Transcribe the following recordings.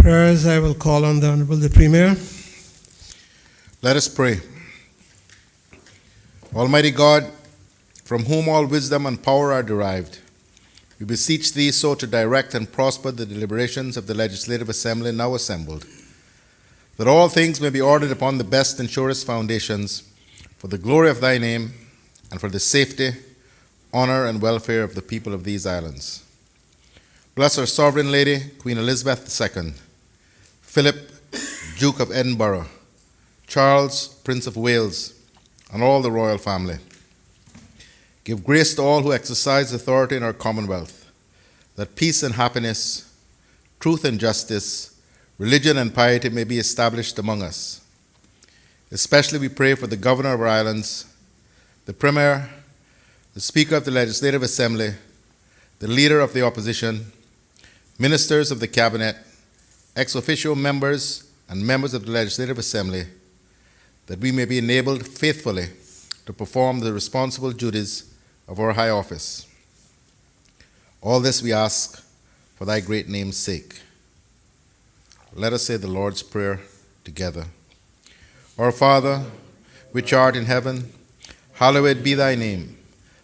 prayers, I will call on the Honorable the Premier. Let us pray. Almighty God, from whom all wisdom and power are derived, we beseech Thee so to direct and prosper the deliberations of the Legislative Assembly now assembled, that all things may be ordered upon the best and surest foundations, for the glory of Thy name, and for the safety, honor, and welfare of the people of these islands. Bless our Sovereign Lady, Queen Elizabeth II, Philip, Duke of Edinburgh, Charles, Prince of Wales, and all the royal family. Give grace to all who exercise authority in our Commonwealth, that peace and happiness, truth and justice, religion and piety may be established among us. Especially we pray for the Governor of our islands, the Premier, the Speaker of the Legislative Assembly, the Leader of the Opposition, Ministers of the Cabinet, ex officio members, and members of the Legislative Assembly, that we may be enabled faithfully to perform the responsible duties of our high office. All this we ask for Thy great name's sake. Let us say the Lord's Prayer together. Our Father, which art in heaven, hallowed be Thy name.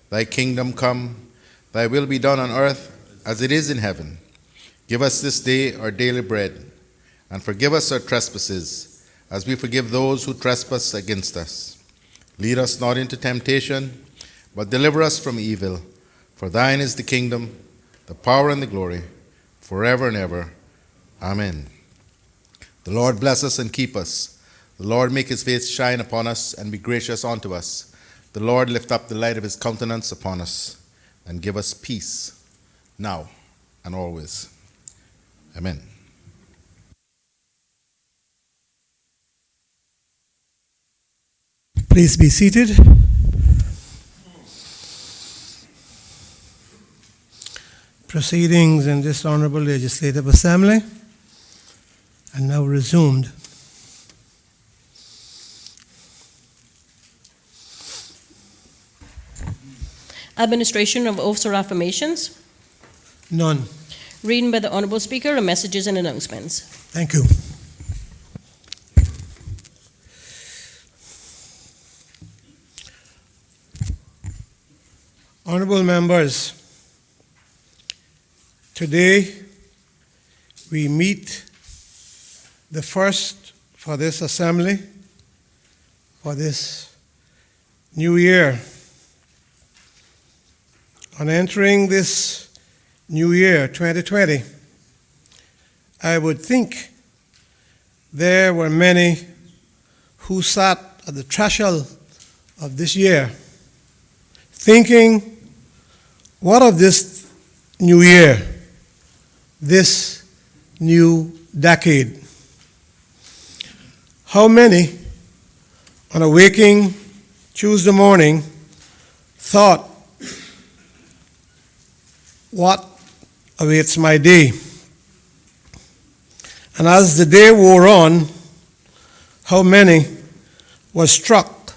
Thy kingdom come, Thy will be done on earth as it is in heaven. Give us this day our daily bread, and forgive us our trespasses, as we forgive those who trespass against us. Lead us not into temptation, but deliver us from evil. For Thine is the kingdom, the power, and the glory, forever and ever. Amen. The Lord bless us and keep us. The Lord make His face shine upon us and be gracious unto us. The Lord lift up the light of His countenance upon us and give us peace, now and always. Amen. Please be seated. Proceedings in this Honorable Legislative Assembly are now resumed. Administration of oaths or affirmations. None. Reading by the Honorable Speaker and messages and announcements. Thank you. Honorable members, today we meet the first for this assembly for this new year. On entering this new year, 2020, I would think there were many who sat at the threshold of this year thinking, what of this new year, this new decade? How many on a waking Tuesday morning thought, what awaits my day? And as the day wore on, how many were struck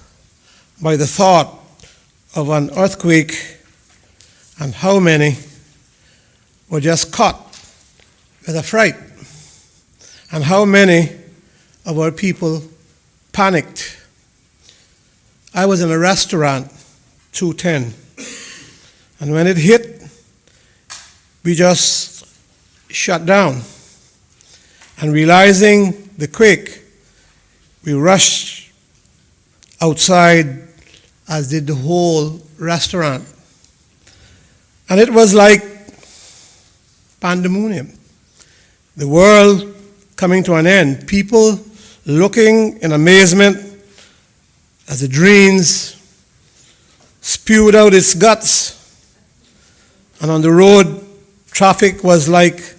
by the thought of an earthquake, and how many were just caught with a fright, and how many of our people panicked. I was in a restaurant, 210, and when it hit, we just shut down. And realizing the quake, we rushed outside, as did the whole restaurant. And it was like pandemonium. The world coming to an end. People looking in amazement as the drains spewed out its guts. And on the road, traffic was like,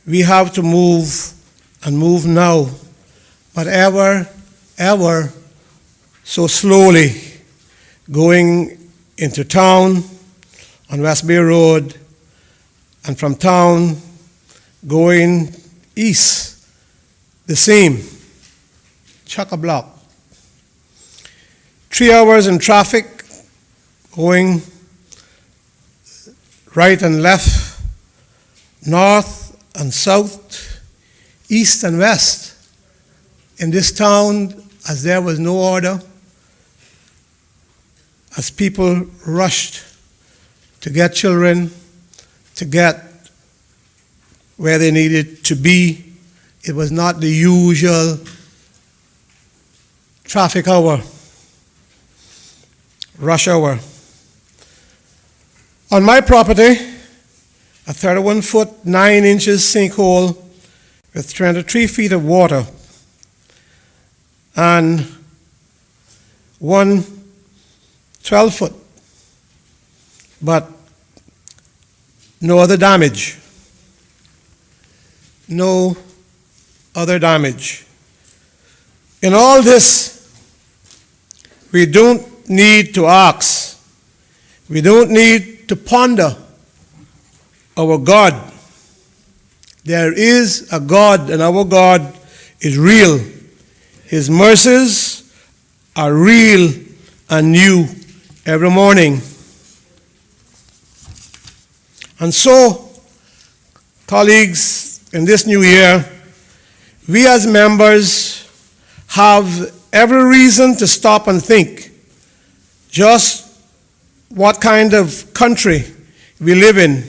we have to move and move now, but ever so slowly, going into town on West Bay Road, and from town going east, the same, chock-a-block. 3 hours in traffic, going right and left, north and south, east and west in this town as there was no order, as people rushed to get children, to get where they needed to be. It was not the usual traffic hour, rush hour. On my property, a 31-foot, 9 inches sinkhole with 23 feet of water and one 12-foot, but no other damage. No other damage. In all this, we don't need to ask. We don't need to ponder our God. There is a God, and our God is real. His mercies are real and new every morning. And so, colleagues, in this new year, we as members have every reason to stop and think just what kind of country we live in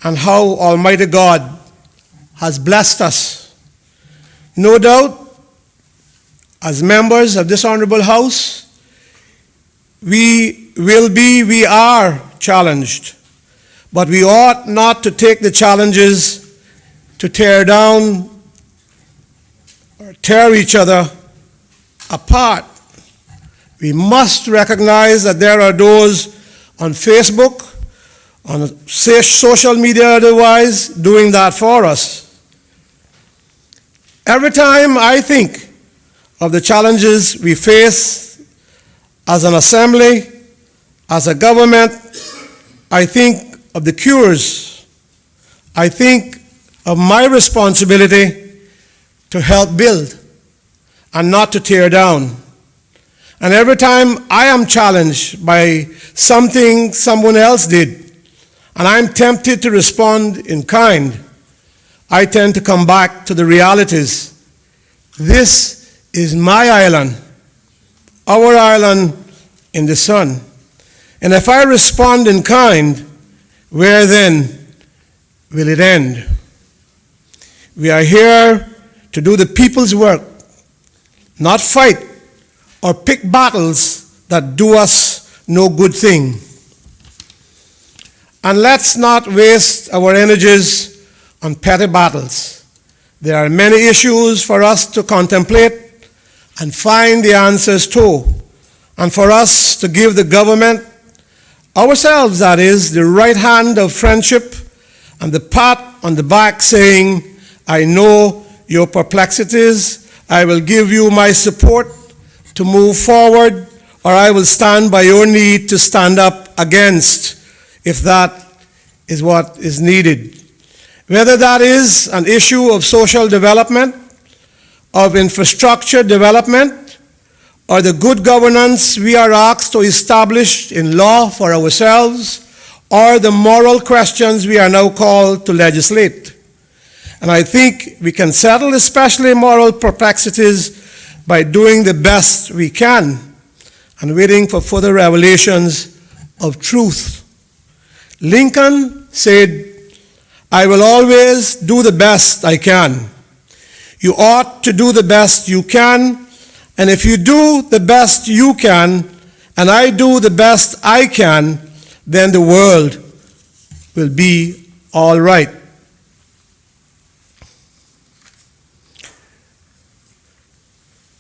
and how Almighty God has blessed us. No doubt, as members of this honorable House, we are challenged, but we ought not to take the challenges to tear down or tear each other apart. We must recognize that there are those on Facebook, on social media otherwise, doing that for us. Every time I think of the challenges we face as an assembly, as a government, I think of the cures. I think of my responsibility to help build and not to tear down. And every time I am challenged by something someone else did, and I'm tempted to respond in kind, I tend to come back to the realities. This is my island, our island in the sun. And if I respond in kind, where then will it end? We are here to do the people's work, not fight or pick battles that do us no good thing. And let's not waste our energies on petty battles. There are many issues for us to contemplate and find the answers to, and for us to give the government, ourselves that is, the right hand of friendship and the pat on the back saying, I know your perplexities, I will give you my support to move forward, or I will stand by your need to stand up against, if that is what is needed. Whether that is an issue of social development, of infrastructure development, or the good governance we are asked to establish in law for ourselves, or the moral questions we are now called to legislate. And I think we can settle especially moral perplexities by doing the best we can and waiting for further revelations of truth. Lincoln said, I will always do the best I can. You ought to do the best you can, and if you do the best you can, and I do the best I can, then the world will be all right.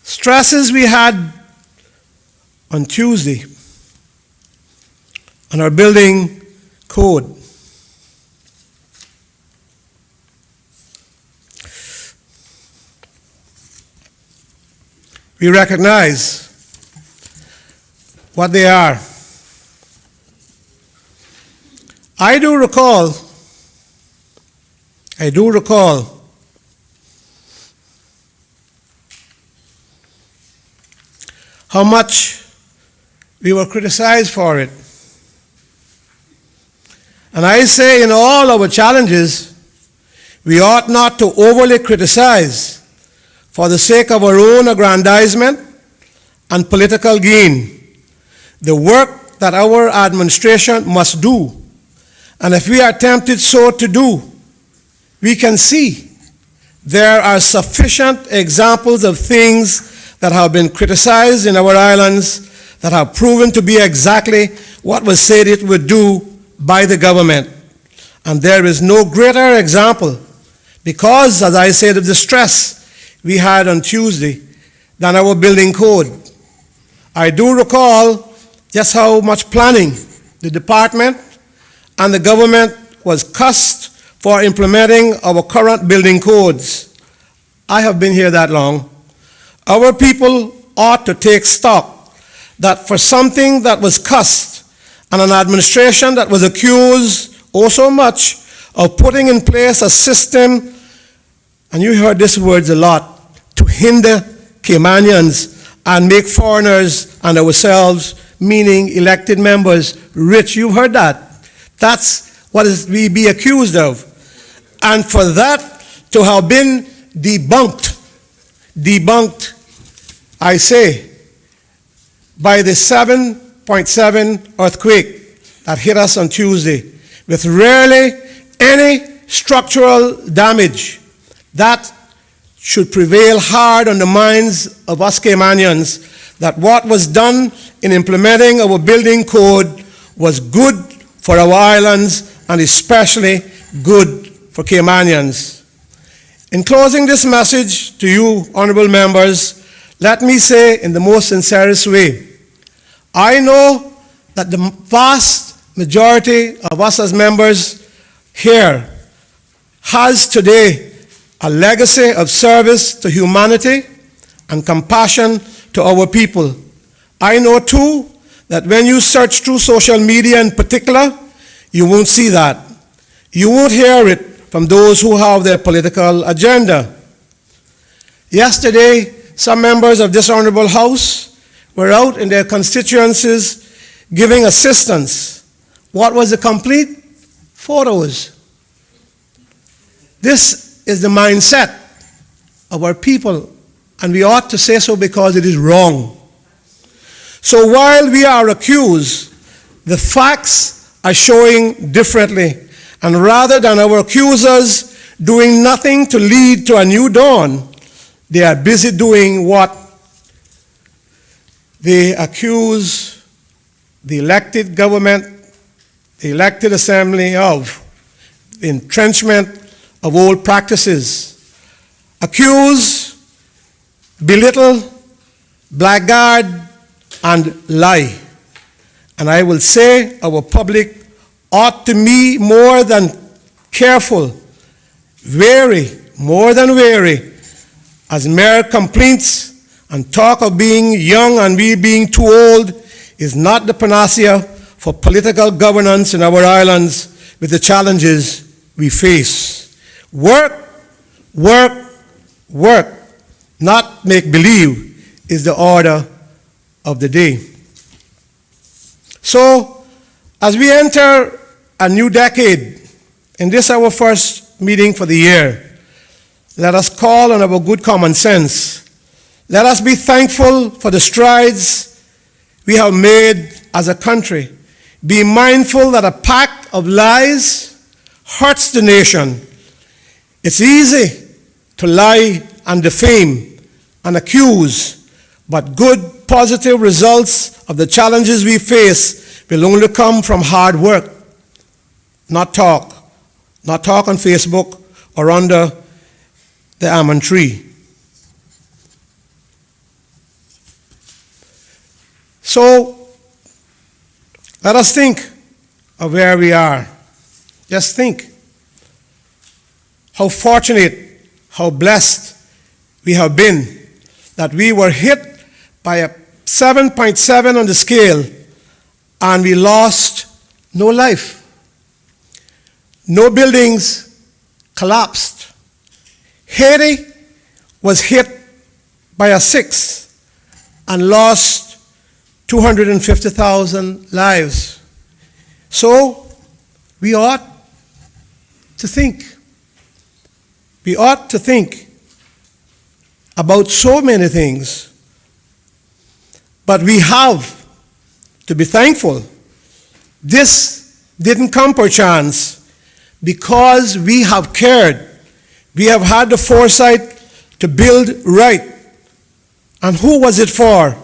Stresses we had on Tuesday on our building code. We recognize what they are. I do recall how much we were criticized for it. And I say in all our challenges, We ought not to overly criticize for the sake of our own aggrandizement and political gain the work that our administration must do. And if we are tempted so to do, we can see there are sufficient examples of things that have been criticized in our islands that have proven to be exactly what was said it would do by the government. And there is no greater example because, as I said, of the stress we had on Tuesday than our building code. I do recall just how much planning the department and the government was cost for implementing our current building codes. I have been here that long. Our people ought to take stock that for something that was cost and an administration that was accused oh so much of putting in place a system, and you heard these words a lot, to hinder Caymanians and make foreigners and ourselves, meaning elected members, rich. You've heard that. That's what we be accused of. And for that to have been debunked, I say, by the 7.7 earthquake that hit us on Tuesday, with rarely any structural damage, that should prevail hard on the minds of us Caymanians that what was done in implementing our building code was good for our islands and especially good for Caymanians. In closing this message to you, honorable members, let me say in the most sincerest way, I know that the vast majority of us as members here has today a legacy of service to humanity and compassion to our people. I know too that when you search through social media in particular, you won't see that. You won't hear it from those who have their political agenda. Yesterday, some members of this honorable House were out in their constituencies giving assistance. What was the complete? Photos. This is the mindset of our people, and we ought to say so because it is wrong. So while we are accused, the facts are showing differently. And rather than our accusers doing nothing to lead to a new dawn, they are busy doing what they accuse the elected government, the elected assembly of, the entrenchment of old practices. Accuse, belittle, blackguard, and lie. And I will say our public ought to be more than careful, wary, more than wary, as mere complaints and talk of being young and we being too old is not the panacea for political governance in our islands with the challenges we face. Work, work, work, not make believe is the order of the day. So, as we enter a new decade, in this our first meeting for the year, let us call on our good common sense. Let us be thankful for the strides we have made as a country. Be mindful that a pack of lies hurts the nation. It's easy to lie and defame and accuse, but good, positive results of the challenges we face will only come from hard work, not talk on Facebook or under the almond tree. So let us think of where we are. Just think how fortunate, how blessed we have been that we were hit by a 7.7 on the scale and we lost no life. No buildings collapsed. Haiti was hit by a 6 and lost 250,000 lives. So we ought to think We ought to think about so many things, but we have to be thankful. This didn't come perchance because we have cared. We have had the foresight to build right. And who was it for?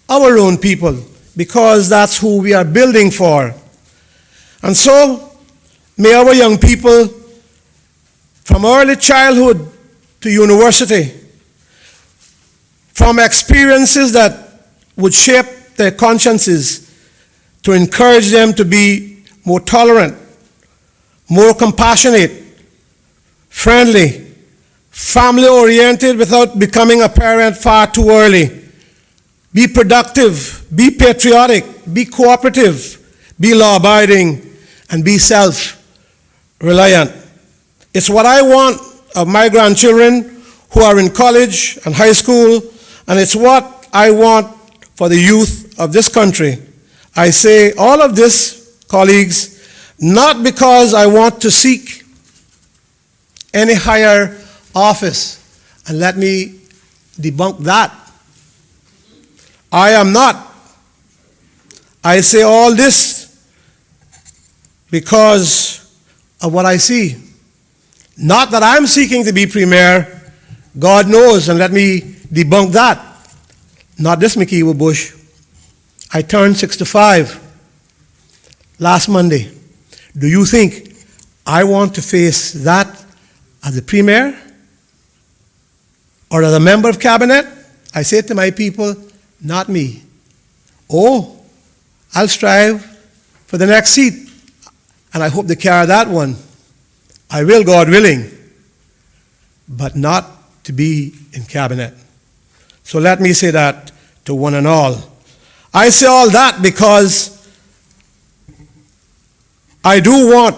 Our own people, because that's who we are building for. And so, may our young people, from early childhood to university, from experiences that would shape their consciences, to encourage them to be more tolerant, more compassionate, friendly, family-oriented without becoming a parent far too early. Be productive, be patriotic, be cooperative, be law-abiding, and be self-reliant. It's what I want of my grandchildren who are in college and high school, and it's what I want for the youth of this country. I say all of this, colleagues, not because I want to seek any higher office, and let me debunk that. I am not. I say all this because of what I see. Not that I'm seeking to be premier, God knows, and let me debunk that. Not this McKeever Bush. I turned 65 last Monday. Do you think I want to face that as a premier or as a member of cabinet? I say to my people, not me. Oh, I'll strive for the next seat, and I hope to carry that one. I will, God willing, but not to be in cabinet. So let me say that to one and all. I say all that because I do want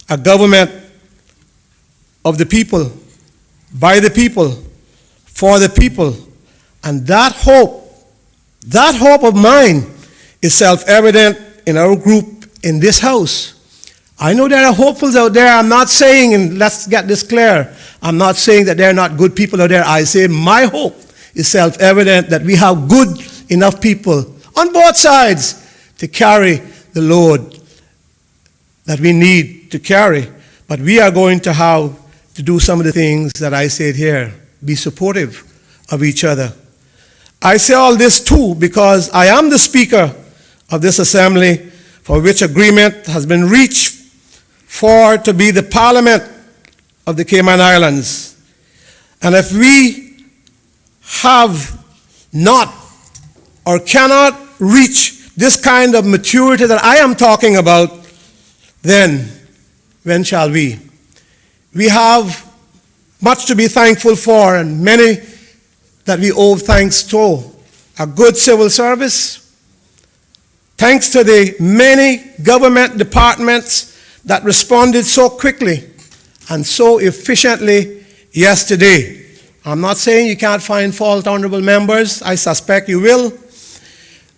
a government of the people, by the people, for the people. And that hope of mine is self-evident in our group in this house. I know there are hopefuls out there. I'm not saying, and let's get this clear, I'm not saying that there are not good people out there. I say my hope is self-evident that we have good enough people on both sides to carry the load that we need to carry. But we are going to have to do some of the things that I said here. Be supportive of each other. I say all this too because I am the speaker of this assembly for which agreement has been reached for to be the parliament of the Cayman Islands. And if we have not or cannot reach this kind of maturity that I am talking about, then when shall we? We have much to be thankful for, and many that we owe thanks to. A good civil service, thanks to the many government departments that responded so quickly and so efficiently yesterday. I'm not saying you can't find fault, honorable members. I suspect you will.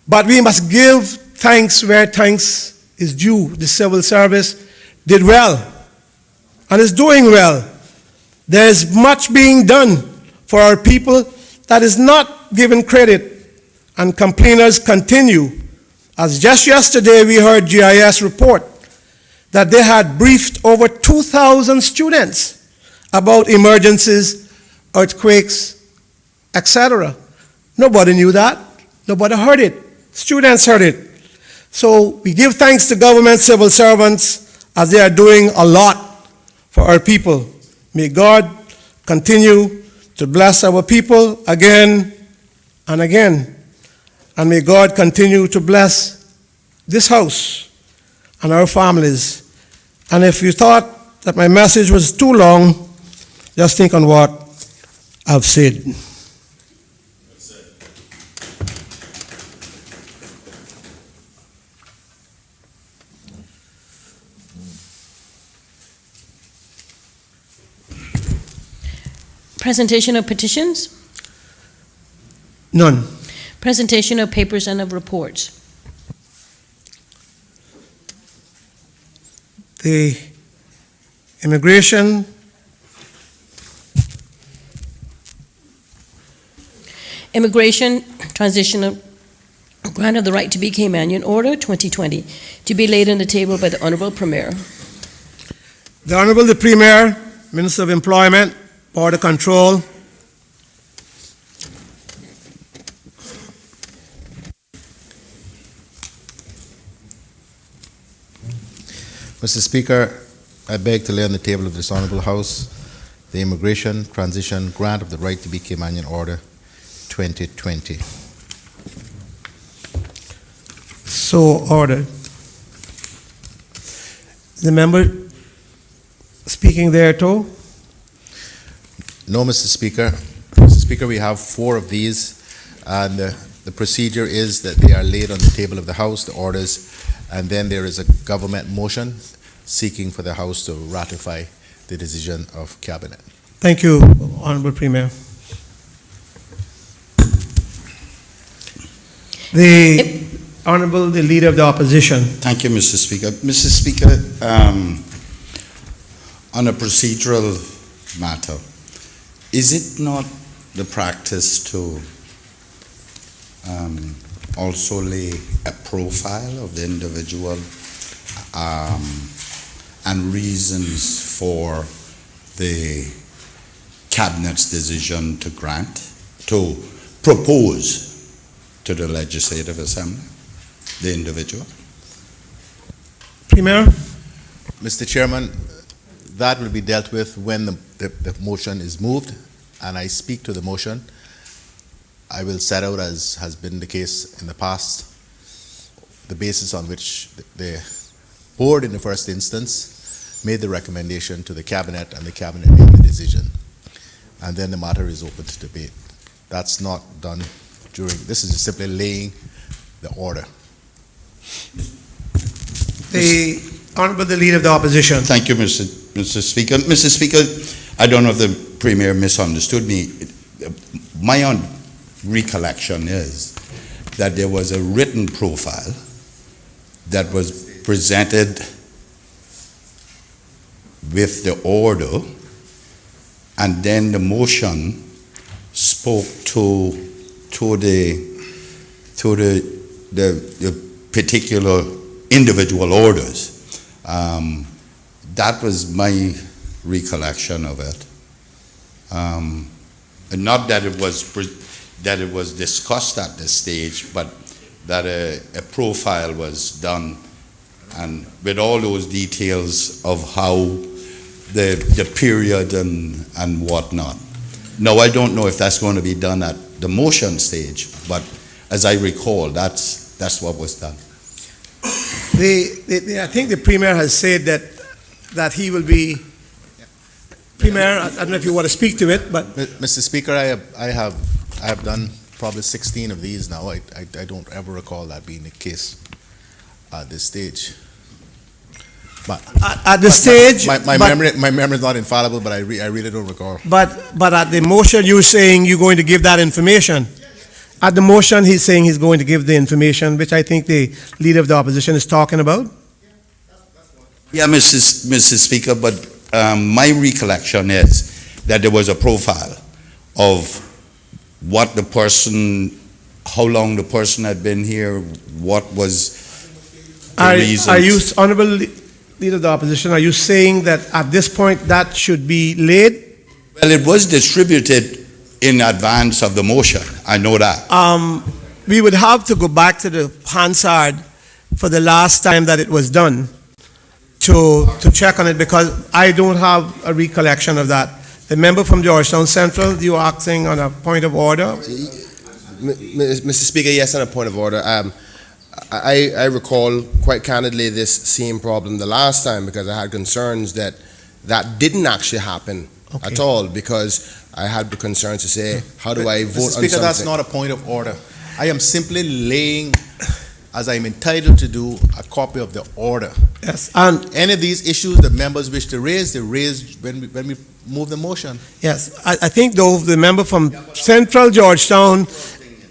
But we must give thanks where thanks is due. The civil service did well and is doing well. There is much being done for our people that is not given credit, and complainers continue. As just yesterday we heard GIS report that they had briefed over 2,000 students about emergencies, earthquakes, etc. Nobody knew that. Nobody heard it. Students heard it. So we give thanks to government civil servants as they are doing a lot for our people. May God continue to bless our people again and again. And may God continue to bless this house and our families. And if you thought that my message was too long, just think on what I've said. Presentation of petitions. None. Presentation of papers and of reports. The Immigration Immigration Transitional Grant of the Right to be Caymanian Order 2020, to be laid on the table by the Honorable Premier. The Honorable the Premier, Minister of Employment, Border Control. Mr. Speaker, I beg to lay on the table of this Honourable House the Immigration Transition Grant of the Right to be Caymanian Order 2020. So ordered. The member speaking there too? No, Mr. Speaker. Mr. Speaker, we have 4 of these, and the procedure is that they are laid on the table of the House, the orders, and then there is a government motion seeking for the House to ratify the decision of Cabinet. Thank you, Honorable Premier. The Honorable the Leader of the Opposition. Thank you, Mr. Speaker. Mr. Speaker, on a procedural matter, is it not the practice to also lay a profile of the individual and reasons for the Cabinet's decision to grant, to propose to the Legislative Assembly, the individual? Premier? Mr. Chairman, that will be dealt with when the motion is moved, and I speak to the motion. I will set out, as has been the case in the past, the basis on which the board in the first instance made the recommendation to the Cabinet, and the Cabinet made the decision. And then the matter is open to debate. That's not done during, this is just simply laying the order. The Honorable the Leader of the Opposition. Thank you, Mr. Speaker. Mr. Speaker, I don't know if the Premier misunderstood me. My own recollection is that there was a written profile that was presented with the order, and then the motion spoke to the particular individual orders. That was my recollection of it. And not that it was discussed at this stage, but that a profile was done, and with all those details of how the period and whatnot. Now, I don't know if that's going to be done at the motion stage, but as I recall, that's what was done. I think the Premier has said that he will be. Premier, I don't know if you want to speak to it, but Mr. Speaker, I have done probably 16 of these now. I don't ever recall that being the case at this stage. But at the stage, my memory is not infallible, but I really don't recall. But at the motion, you're saying you're going to give that information. At the motion, he's saying he's going to give the information, which I think the Leader of the Opposition is talking about. Yeah, Mr. Speaker, but my recollection is that there was a profile of what the person, how long the person had been here, what was the reasons. Are you, Honorable Leader of the Opposition, are you saying that at this point that should be laid? Well, it was distributed in advance of the motion. I know that. We would have to go back to the Hansard for the last time that it was done to check on it, because I don't have a recollection of that. The member from Georgetown Central, you are acting on a point of order? Mr. Speaker, yes, on a point of order. I recall quite candidly this same problem the last time, because I had concerns that didn't actually happen at all, because I had the concerns to say, how do I vote Mr. on Speaker, something? that's not a point of order. I am simply laying, as I'm entitled to do, a copy of the order. Yes, and Any of these issues that members wish to raise, they raise when we move the motion. yes, I think though the member from Central Georgetown,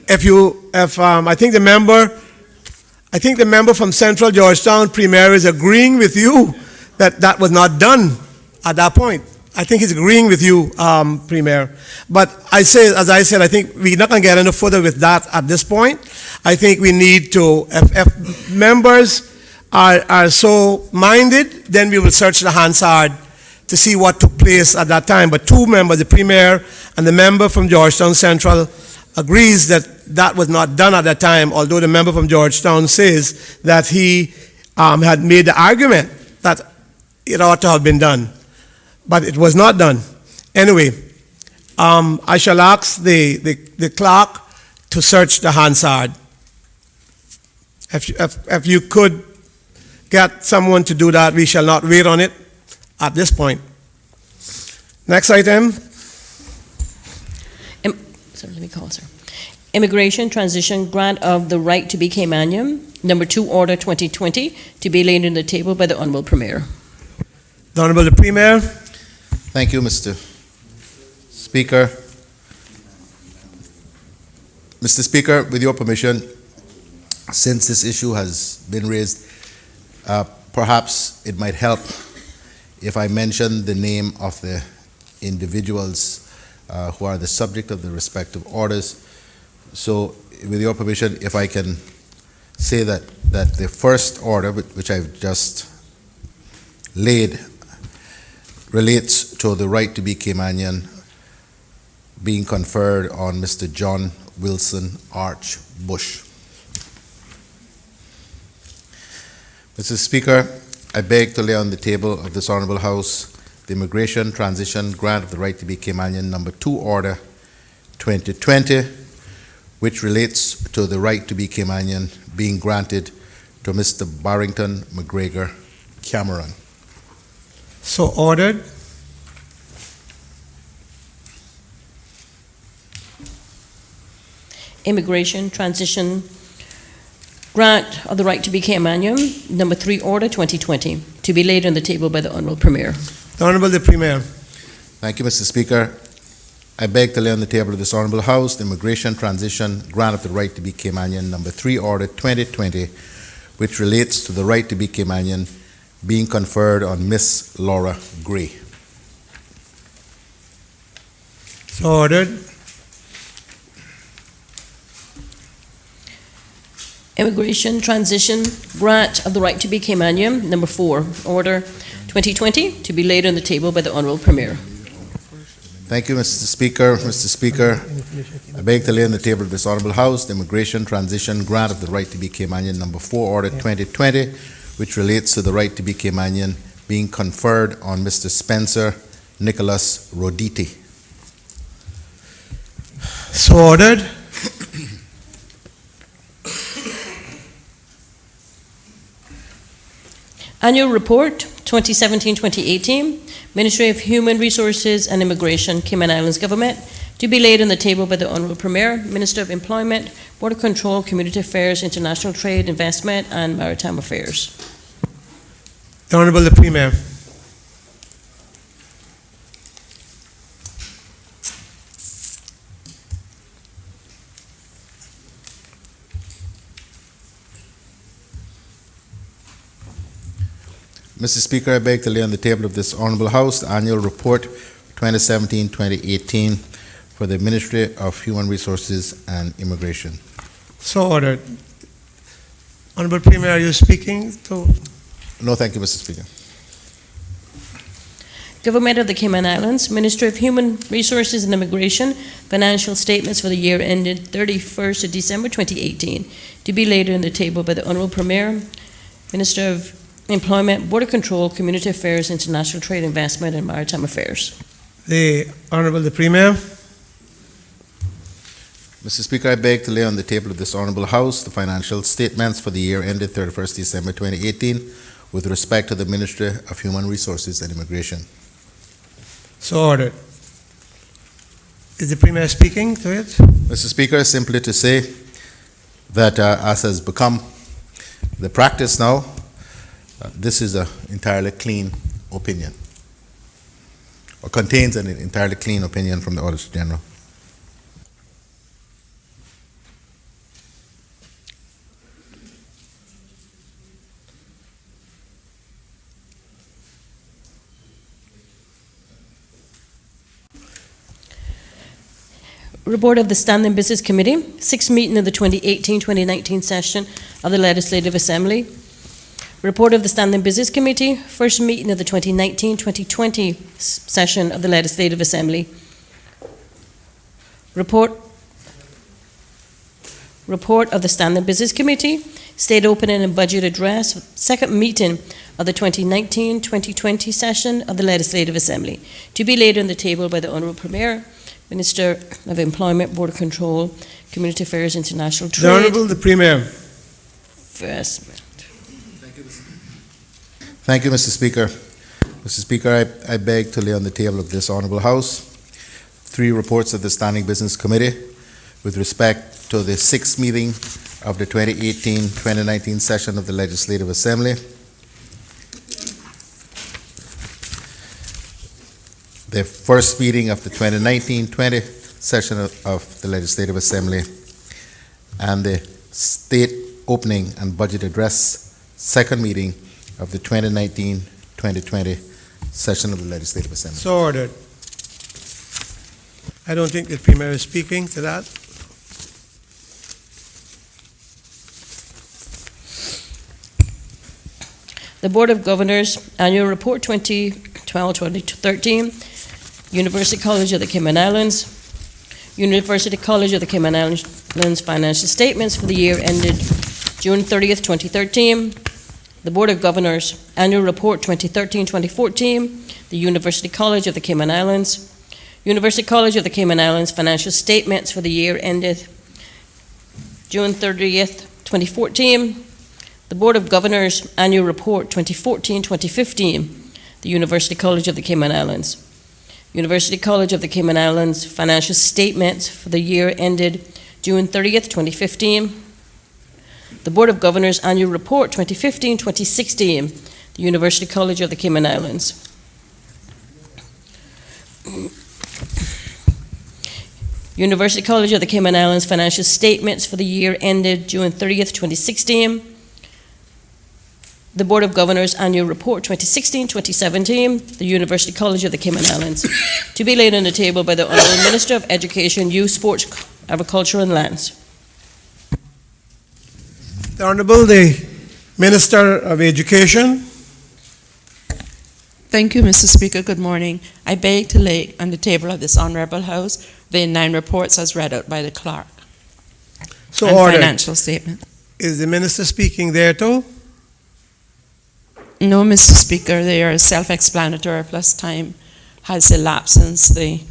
I think the member from Central Georgetown, Premier, is agreeing with you that was not done at that point. I think he's agreeing with you, Premier. But as I said, I think we're not going to get any further with that at this point. I think we need to, if members are so minded, then we will search the Hansard to see what took place at that time. But two members, the Premier and the member from Georgetown Central, agrees that that was not done at that time, although the member from Georgetown says that he had made the argument that it ought to have been done. But it was not done. Anyway, I shall ask the clerk to search the Hansard. If you could get someone to do that, we shall not wait on it at this point. Next item. Sorry, let me call, sir. Immigration Transition Grant of the Right to be Caymanian, number 2, Order 2020, to be laid on the table by the Honourable Premier. The Honourable Premier. Thank you, Mr. Speaker. Mr. Speaker, with your permission, since this issue has been raised, perhaps it might help if I mention the name of the individuals who are the subject of the respective orders. So, with your permission, if I can say that the first order, which I've just laid, relates to the right to be Caymanian being conferred on Mr. John Wilson Arch Bush. Mr. Speaker, I beg to lay on the table of this Honourable House the Immigration Transition Grant of the Right to be Caymanian number 2 Order 2020, which relates to the right to be Caymanian being granted to Mr. Barrington McGregor Cameron. So ordered. Immigration Transition Grant of the Right to be Caymanian, number 3, Order 2020, to be laid on the table by the Honourable Premier. The Honourable the Premier. Thank you, Mr. Speaker. I beg to lay on the table of this Honourable House the Immigration Transition Grant of the Right to be Caymanian, number 3, Order 2020, which relates to the right to be Caymanian being conferred on Miss Laura Gray. So ordered. Immigration Transition Grant of the Right to be Caymanian, number 4, Order 2020, to be laid on the table by the Honourable Premier. Thank you, Mr. Speaker. Mr. Speaker, I beg to lay on the table of this Honourable House the Immigration Transition Grant of the Right to be Caymanian, number 4, Order 2020, which relates to the right to be Caymanian being conferred on Mr. Spencer Nicholas Roditi. So ordered. Annual Report 2017-2018, Ministry of Human Resources and Immigration, Cayman Islands Government, to be laid on the table by the Honourable Premier, Minister of Employment, Border Control, Community Affairs, International Trade, Investment and Maritime Affairs. The Honourable the Premier. Mr. Speaker, I beg to lay on the table of this Honourable House the Annual Report 2017-2018 for the Ministry of Human Resources and Immigration. So ordered. Honourable Premier, are you speaking to? No, thank you, Mr. Speaker. Government of the Cayman Islands, Ministry of Human Resources and Immigration, financial statements for the year ended 31st of December 2018, to be laid on the table by the Honourable Premier, Minister of Employment, Border Control, Community Affairs, International Trade, Investment and Maritime Affairs. The Honourable the Premier. Mr. Speaker, I beg to lay on the table of this Honourable House the financial statements for the year ended 31st December 2018 with respect to the Ministry of Human Resources and Immigration. So ordered. Is the Premier speaking to it? Mr. Speaker, simply to say that as has become the practice now, this is an entirely clean opinion, or contains an entirely clean opinion from the Auditor General. Report of the Standing Business Committee, sixth meeting of the 2018-2019 session of the Legislative Assembly. Report of the Standing Business Committee, first meeting of the 2019-2020 session of the Legislative Assembly. Report of the Standing Business Committee, State Opening and Budget Address, second meeting of the 2019-2020 session of the Legislative Assembly, to be laid on the table by the Honourable Premier, Minister of Employment, Border Control, Community Affairs, International Trade. The Honourable the Premier. Investment. Thank you, Mr. Speaker. Mr. Speaker, I beg to lay on the table of this Honourable House 3 reports of the Standing Business Committee with respect to the 6th meeting of the 2018-2019 session of the Legislative Assembly. The first meeting of the 2019-20 session of the Legislative Assembly, and the State Opening and Budget Address second meeting of the 2019-2020 session of the Legislative Assembly. So ordered. I don't think the Premier is speaking to that. The Board of Governors Annual Report 2012-2013, University College of the Cayman Islands, University College of the Cayman Islands financial statements for the year ended June 30th, 2013. The Board of Governors Annual Report 2013-2014, the University College of the Cayman Islands, University College of the Cayman Islands financial statements for the year ended June 30th, 2014. The Board of Governors Annual Report 2014-2015, the University College of the Cayman Islands. University College of the Cayman Islands financial statements for the year ended June 30th, 2015. The Board of Governors Annual Report 2015-2016, the University College of the Cayman Islands. University College of the Cayman Islands financial statements for the year ended June 30th, 2016. The Board of Governors Annual Report 2016-2017, the University College of the Cayman Islands, to be laid on the table by the Honourable Minister of Education, Youth, Sports, Agriculture and Lands. The Honourable the Minister of Education. Thank you, Mr. Speaker. Good morning. I beg to lay on the table of this Honourable House the 9 reports as read out by the clerk. So and ordered. Financial statement. Is the Minister speaking there too? No, Mr. Speaker, they are self-explanatory, plus time has elapsed since the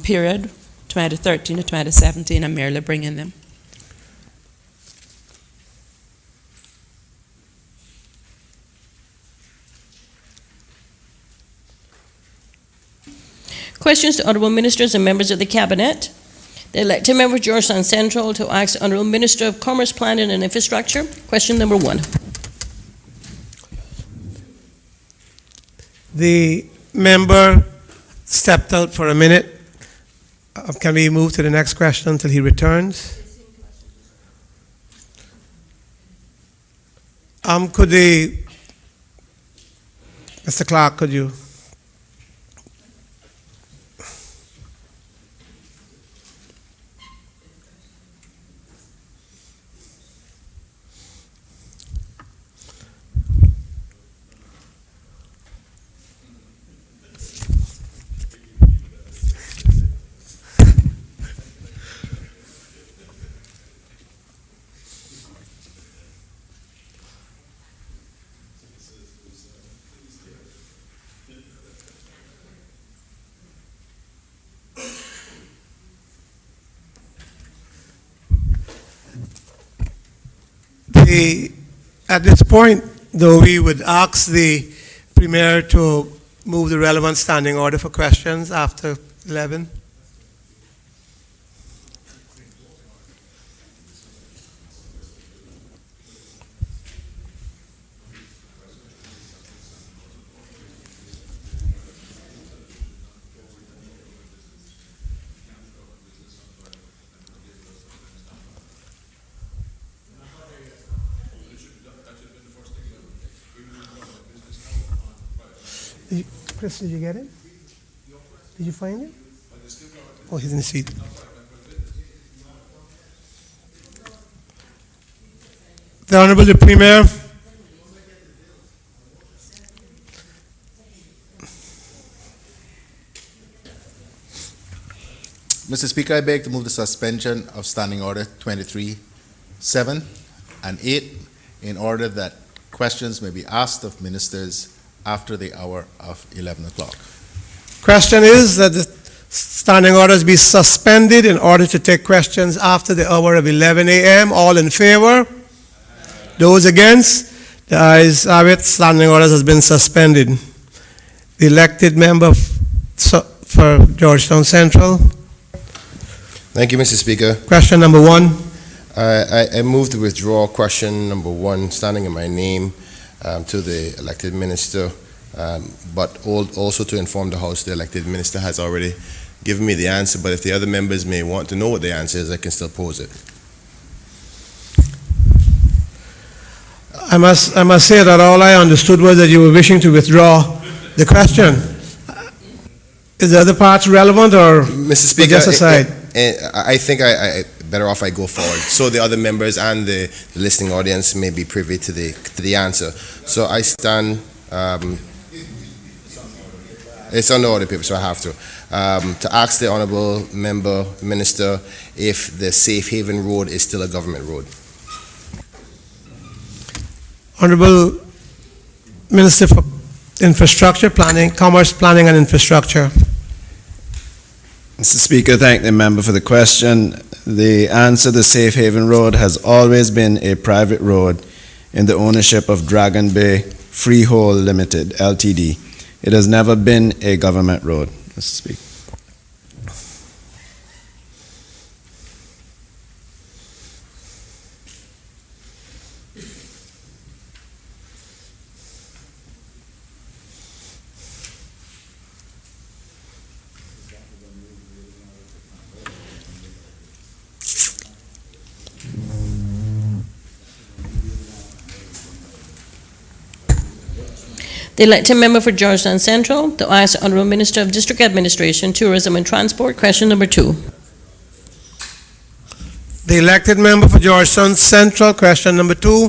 period 2013 to 2017. I'm merely bringing them. Questions to Honourable Ministers and members of the Cabinet. The elected member Georgetown Central to ask the Honourable Minister of Commerce, Planning and Infrastructure. Question number 1. The member stepped out for a minute. Can we move to the next question until he returns? Could Mr. Clark, could you? At this point, though, we would ask the Premier to move the relevant standing order for questions after 11. Chris, did you get it? Did you find it? Oh, he's in the seat. The Honorable the Premier. Mr. Speaker, I beg to move the suspension of Standing Order 23, 7, and 8 in order that questions may be asked of ministers after the hour of 11 o'clock. Question is that the standing orders be suspended in order to take questions after the hour of 11 a.m. All in favor? Those against? The ayes have it. Standing orders has been suspended. The elected member for Georgetown Central. Thank you, Mr. Speaker. Question number 1. I move to withdraw question number 1, standing in my name, to the elected minister, but also to inform the House the elected minister has already given me the answer, but if the other members may want to know what the answer is, I can still pose it. I must say that all I understood was that you were wishing to withdraw the question. Is the other parts relevant, or Mr. Speaker, just aside? I think I better off I go forward, so the other members and the listening audience may be privy to the answer. So I stand. It's on the order paper, so I have to ask the honourable member minister if the Safe Haven Road is still a government road. Honourable Minister for Infrastructure, Planning, Commerce, Planning and Infrastructure. Mr. Speaker, thank the member for the question. The answer, the Safe Haven Road has always been a private road in the ownership of Dragon Bay Freehold Limited, Ltd. It has never been a government road, Mr. Speaker. The elected member for Georgetown Central, to ask the Honourable Minister of District Administration, Tourism and Transport, question number 2. The elected member for Georgetown Central, question number 2.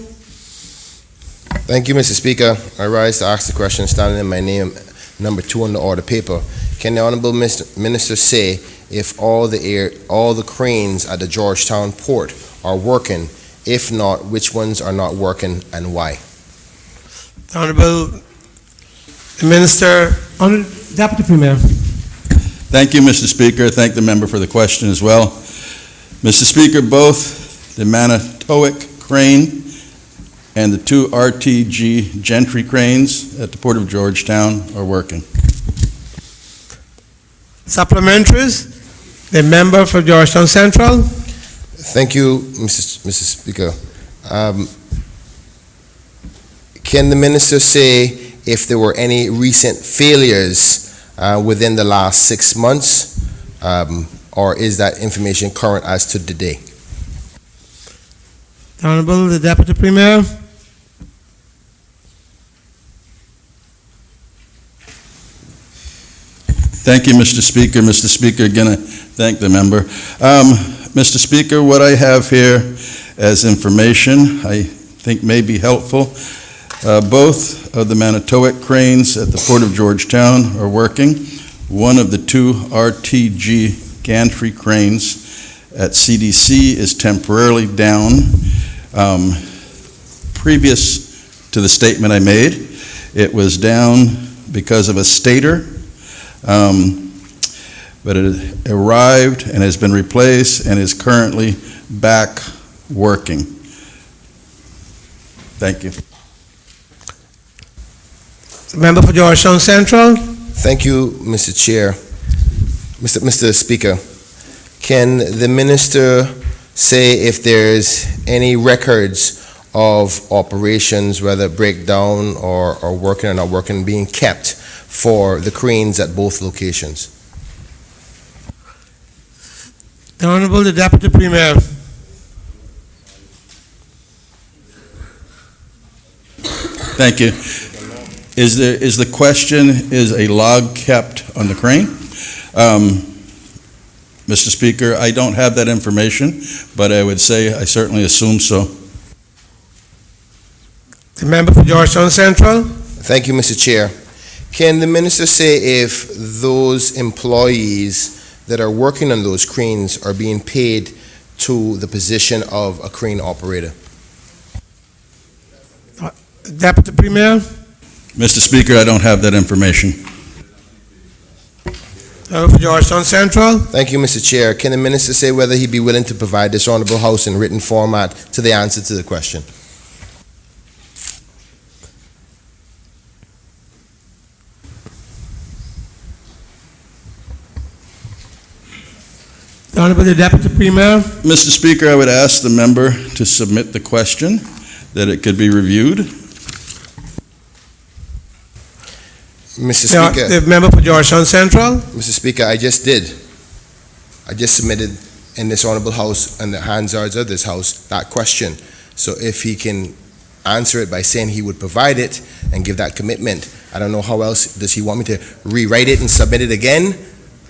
Thank you, Mr. Speaker. I rise to ask the question standing in my name, number 2 on the order paper. Can the honourable minister say if all the cranes at the Georgetown port are working? If not, which ones are not working and why? The Honourable Minister, Deputy Premier. Thank you, Mr. Speaker. Thank the member for the question as well. Mr. Speaker, both the Manitowoc crane and the 2 RTG Gentry cranes at the Port of Georgetown are working. Supplementaries, the member for Georgetown Central. Thank you, Mr. Speaker. Can the minister say if there were any recent failures within the last 6 months, or is that information current as to today? The Honourable the Deputy Premier. Thank you, Mr. Speaker. Mr. Speaker, again, I thank the member. Mr. Speaker, what I have here as information I think may be helpful. Both of the Manitowoc cranes at the Port of Georgetown are working. One of the 2 RTG gantry cranes at CDC is temporarily down. Previous to the statement I made, it was down because of a stator, but it arrived and has been replaced and is currently back working. Thank you. Member for Georgetown Central. Thank you, Mr. Chair. Mr. Speaker, can the minister say if there's any records of operations, whether breakdown or working or not working, being kept for the cranes at both locations? The Honourable the Deputy Premier. Thank you. Is the question, is a log kept on the crane? Mr. Speaker, I don't have that information, but I would say I certainly assume so. The member for Georgetown Central. Thank you, Mr. Chair. Can the minister say if those employees that are working on those cranes are being paid to the position of a crane operator? Deputy Premier. Mr. Speaker, I don't have that information. Member for Georgetown Central. Thank you, Mr. Chair. Can the minister say whether he'd be willing to provide this honorable House in written format to the answer to the question? The Honorable Deputy Premier. Mr. Speaker, I would ask the member to submit the question, that it could be reviewed. Mr. Speaker, The member for Georgetown Central. Mr. Speaker, I just did. I just submitted in this honorable House and the Hansards of this House that question. So if he can answer it by saying he would provide it and give that commitment, I don't know how else does he want me to rewrite it and submit it again?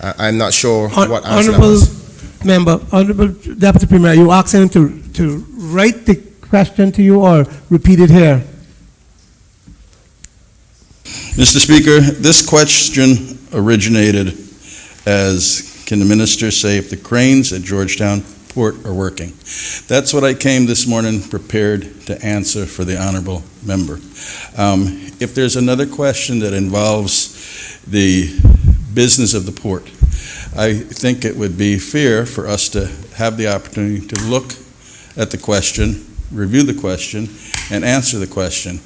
I'm not sure what answer that was. Member, Honorable Deputy Premier, are you asking him to write the question to you or repeat it here? Mr. Speaker, this question originated as, can the minister say if the cranes at Georgetown Port are working? That's what I came this morning prepared to answer for the honorable member. If there's another question that involves the business of the port, I think it would be fair for us to have the opportunity to look at the question, review the question, and answer the question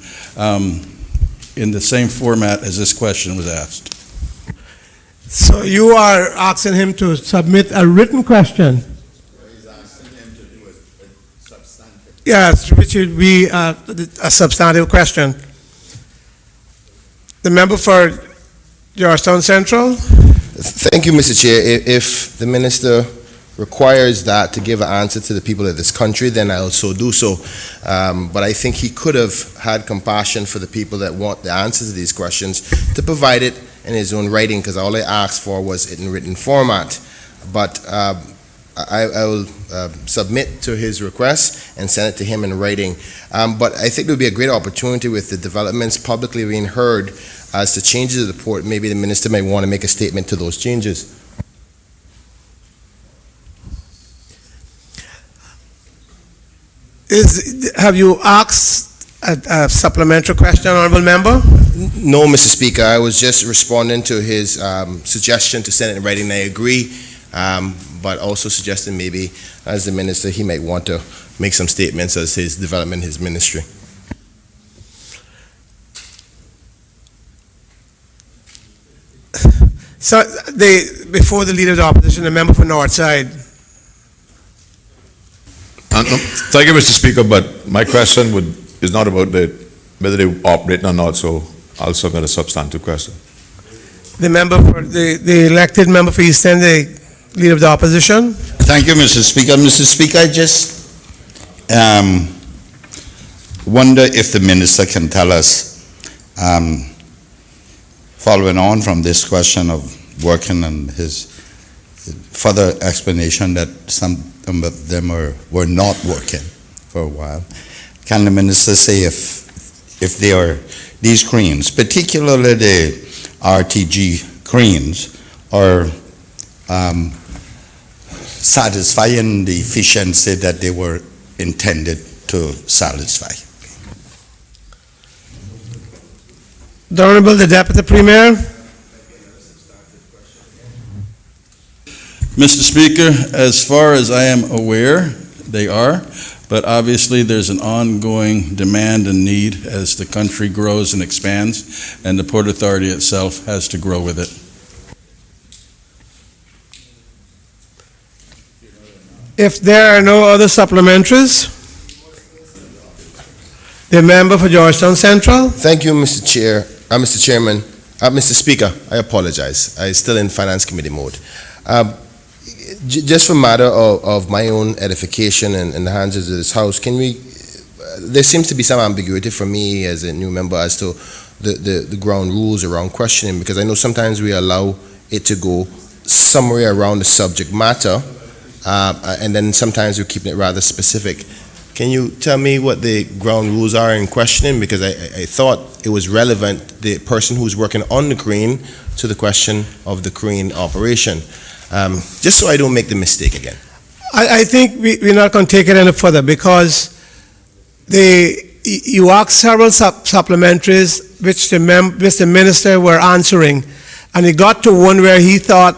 in the same format as this question was asked. So you are asking him to submit a written question? He's asking him to do a substantive. Yes, which would be a substantive question. The member for Georgetown Central. Thank you, Mr. Chair. If the minister requires that to give an answer to the people of this country, then I'll so do so. But I think he could have had compassion for the people that want the answers to these questions to provide it in his own writing, because all I asked for was it in written format. But I will submit to his request and send it to him in writing. But I think there would be a great opportunity with the developments publicly being heard as to changes of the port. Maybe the minister may want to make a statement to those changes. Have you asked a supplementary question, Honorable Member? No, Mr. Speaker. I was just responding to his suggestion to send it in writing. I agree, but also suggesting maybe as the minister he might want to make some statements as his development, his ministry. So before the Leader of the Opposition, the member for Northside. Thank you, Mr. Speaker, but my question is not about whether they operate or not, so I'll submit a substantive question. The member for the elected member for East End, the Leader of the Opposition. Thank you, Mr. Speaker. Mr. Speaker, I just wonder if the minister can tell us, following on from this question of working and his further explanation that some of them were not working for a while, can the minister say if they are, these cranes, particularly the RTG cranes, are satisfying the efficiency that they were intended to satisfy? The Honorable the Deputy Premier. Mr. Speaker, as far as I am aware, they are, but obviously there's an ongoing demand and need as the country grows and expands, and the Port Authority itself has to grow with it. If there are no other supplementaries, the member for Georgetown Central. Thank you, Mr. Chair, Mr. Chairman, Mr. Speaker. I apologize. I'm still in Finance Committee mode. Just for matter of my own edification and in the hands of this House, can we? There seems to be some ambiguity for me as a new member as to the ground rules around questioning, because I know sometimes we allow it to go somewhere around the subject matter, and then sometimes we're keeping it rather specific. Can you tell me what the ground rules are in questioning? Because I thought it was relevant, the person who's working on the crane, to the question of the crane operation. Just so I don't make the mistake again. I think we're not going to take it any further because you asked several supplementaries which the minister were answering, and he got to one where he thought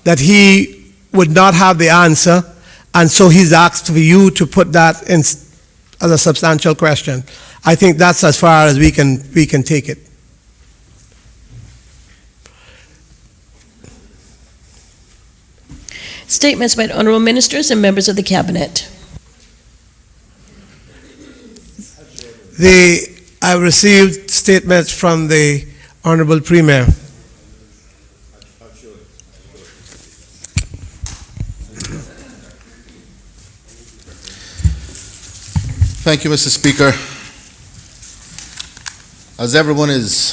that he would not have the answer, and so he's asked for you to put that in as a substantial question. I think that's as far as we can take it. Statements by the honorable ministers and members of the cabinet. I received statements from the honorable premier. Thank you, Mr. Speaker. As everyone is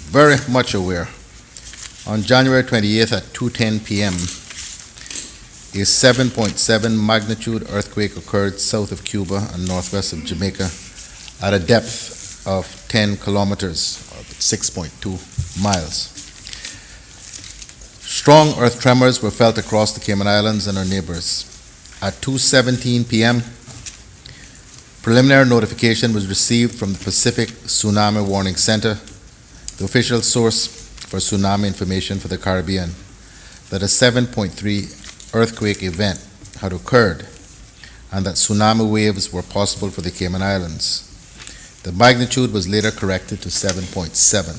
very much aware, on January 28th at 2:10 p.m., a 7.7 magnitude earthquake occurred south of Cuba and northwest of Jamaica at a depth of 10 kilometers, or 6.2 miles. Strong earth tremors were felt across the Cayman Islands and our neighbors. At 2:17 p.m., preliminary notification was received from the Pacific Tsunami Warning Center, the official source for tsunami information for the Caribbean, that a 7.3 earthquake event had occurred and that tsunami waves were possible for the Cayman Islands. The magnitude was later corrected to 7.7.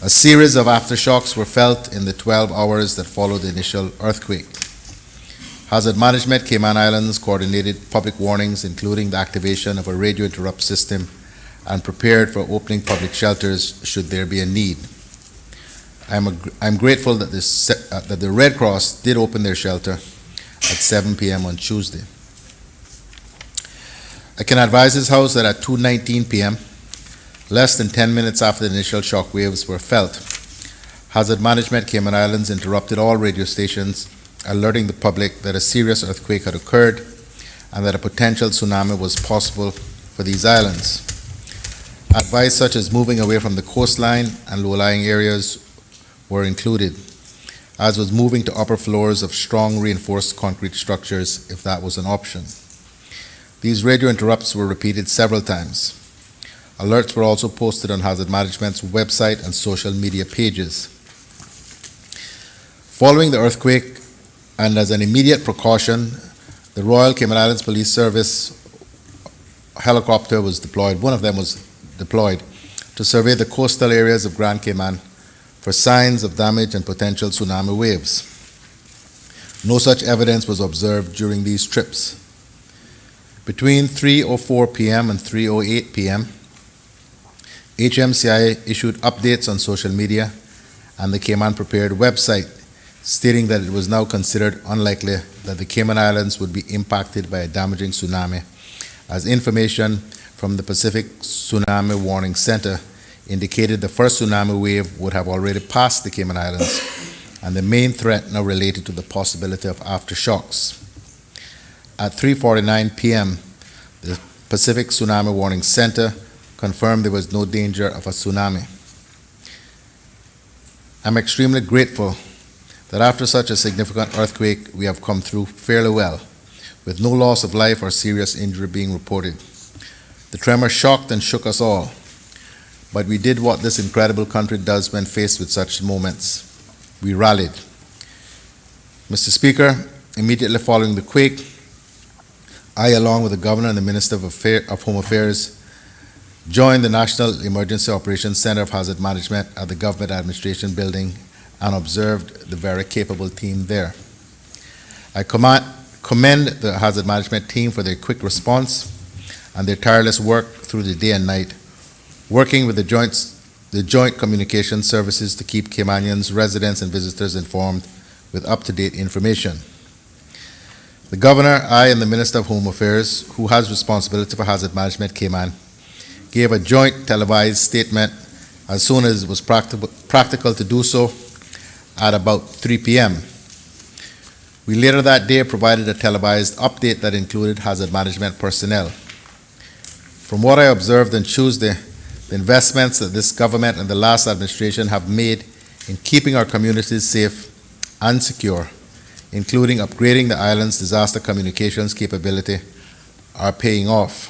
A series of aftershocks were felt in the 12 hours that followed the initial earthquake. Hazard Management Cayman Islands coordinated public warnings, including the activation of a radio interrupt system, and prepared for opening public shelters should there be a need. I'm grateful that the Red Cross did open their shelter at 7 p.m. on Tuesday. I can advise this House that at 2:19 p.m., less than 10 minutes after the initial shock waves were felt, Hazard Management Cayman Islands interrupted all radio stations, alerting the public that a serious earthquake had occurred and that a potential tsunami was possible for these islands. Advice such as moving away from the coastline and low-lying areas were included, as was moving to upper floors of strong reinforced concrete structures if that was an option. These radio interrupts were repeated several times. Alerts were also posted on Hazard Management's website and social media pages. Following the earthquake, and as an immediate precaution, the Royal Cayman Islands Police Service helicopter was deployed. One of them was deployed to survey the coastal areas of Grand Cayman for signs of damage and potential tsunami waves. No such evidence was observed during these trips. Between 3:04 p.m. and 3:08 p.m., HMCI issued updates on social media and the Cayman Prepared website, stating that it was now considered unlikely that the Cayman Islands would be impacted by a damaging tsunami, as information from the Pacific Tsunami Warning Center indicated the first tsunami wave would have already passed the Cayman Islands, and the main threat now related to the possibility of aftershocks. At 3:49 p.m., the Pacific Tsunami Warning Center confirmed there was no danger of a tsunami. I'm extremely grateful that after such a significant earthquake, we have come through fairly well, with no loss of life or serious injury being reported. The tremor shocked and shook us all, but we did what this incredible country does when faced with such moments. We rallied. Mr. Speaker, immediately following the quake, I, along with the Governor and the Minister of Home Affairs, joined the National Emergency Operations Center of Hazard Management at the Government Administration Building and observed the very capable team there. I commend the Hazard Management team for their quick response and their tireless work through the day and night, working with the Joint Communication Services to keep Caymanians, residents, and visitors informed with up-to-date information. The Governor, I, and the Minister of Home Affairs, who has responsibility for Hazard Management Cayman, gave a joint televised statement as soon as it was practical to do so at about 3 p.m. We later that day provided a televised update that included hazard management personnel. From what I observed on Tuesday, the investments that this government and the last administration have made in keeping our communities safe and secure, including upgrading the island's disaster communications capability, are paying off.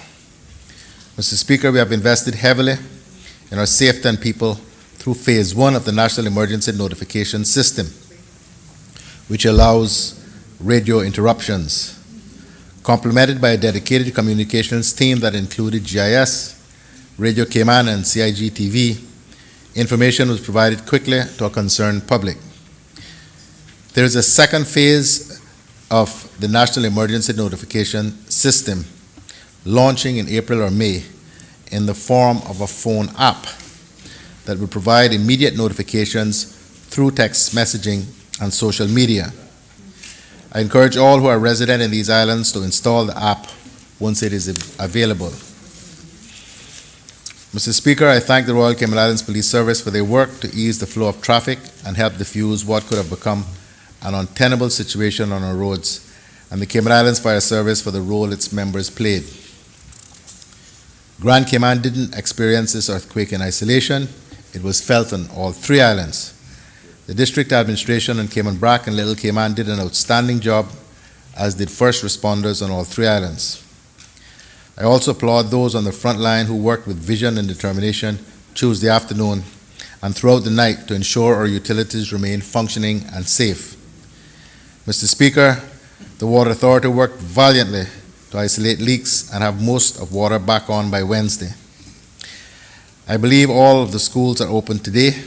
Mr. Speaker, we have invested heavily in our safety and people through Phase 1 of the National Emergency Notification System, which allows radio interruptions. Complemented by a dedicated communications team that included GIS, Radio Cayman, and CIG-TV, information was provided quickly to a concerned public. There is a second phase of the National Emergency Notification System launching in April or May in the form of a phone app that will provide immediate notifications through text messaging and social media. I encourage all who are resident in these islands to install the app once it is available. Mr. Speaker, I thank the Royal Cayman Islands Police Service for their work to ease the flow of traffic and help diffuse what could have become an untenable situation on our roads, and the Cayman Islands Fire Service for the role its members played. Grand Cayman didn't experience this earthquake in isolation. It was felt on all three islands. The district administration in Cayman Brac and Little Cayman did an outstanding job, as did first responders on all three islands. I also applaud those on the front line who worked with vision and determination Tuesday afternoon and throughout the night to ensure our utilities remain functioning and safe. Mr. Speaker, the Water Authority worked valiantly to isolate leaks and have most of water back on by Wednesday. I believe all of the schools are open today,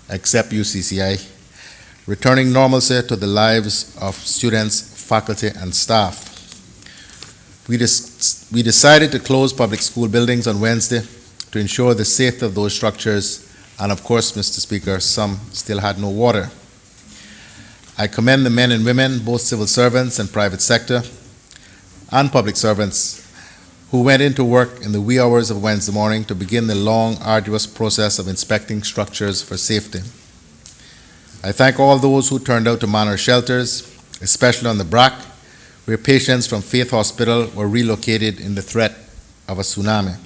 except UCCI, returning normalcy to the lives of students, faculty, and staff. We decided to close public school buildings on Wednesday to ensure the safety of those structures, and of course, Mr. Speaker, some still had no water. I commend the men and women, both civil servants and private sector, and public servants, who went into work in the wee hours of Wednesday morning to begin the long, arduous process of inspecting structures for safety. I thank all those who turned out to man our shelters, especially on the Brac, where patients from Faith Hospital were relocated in the threat of a tsunami.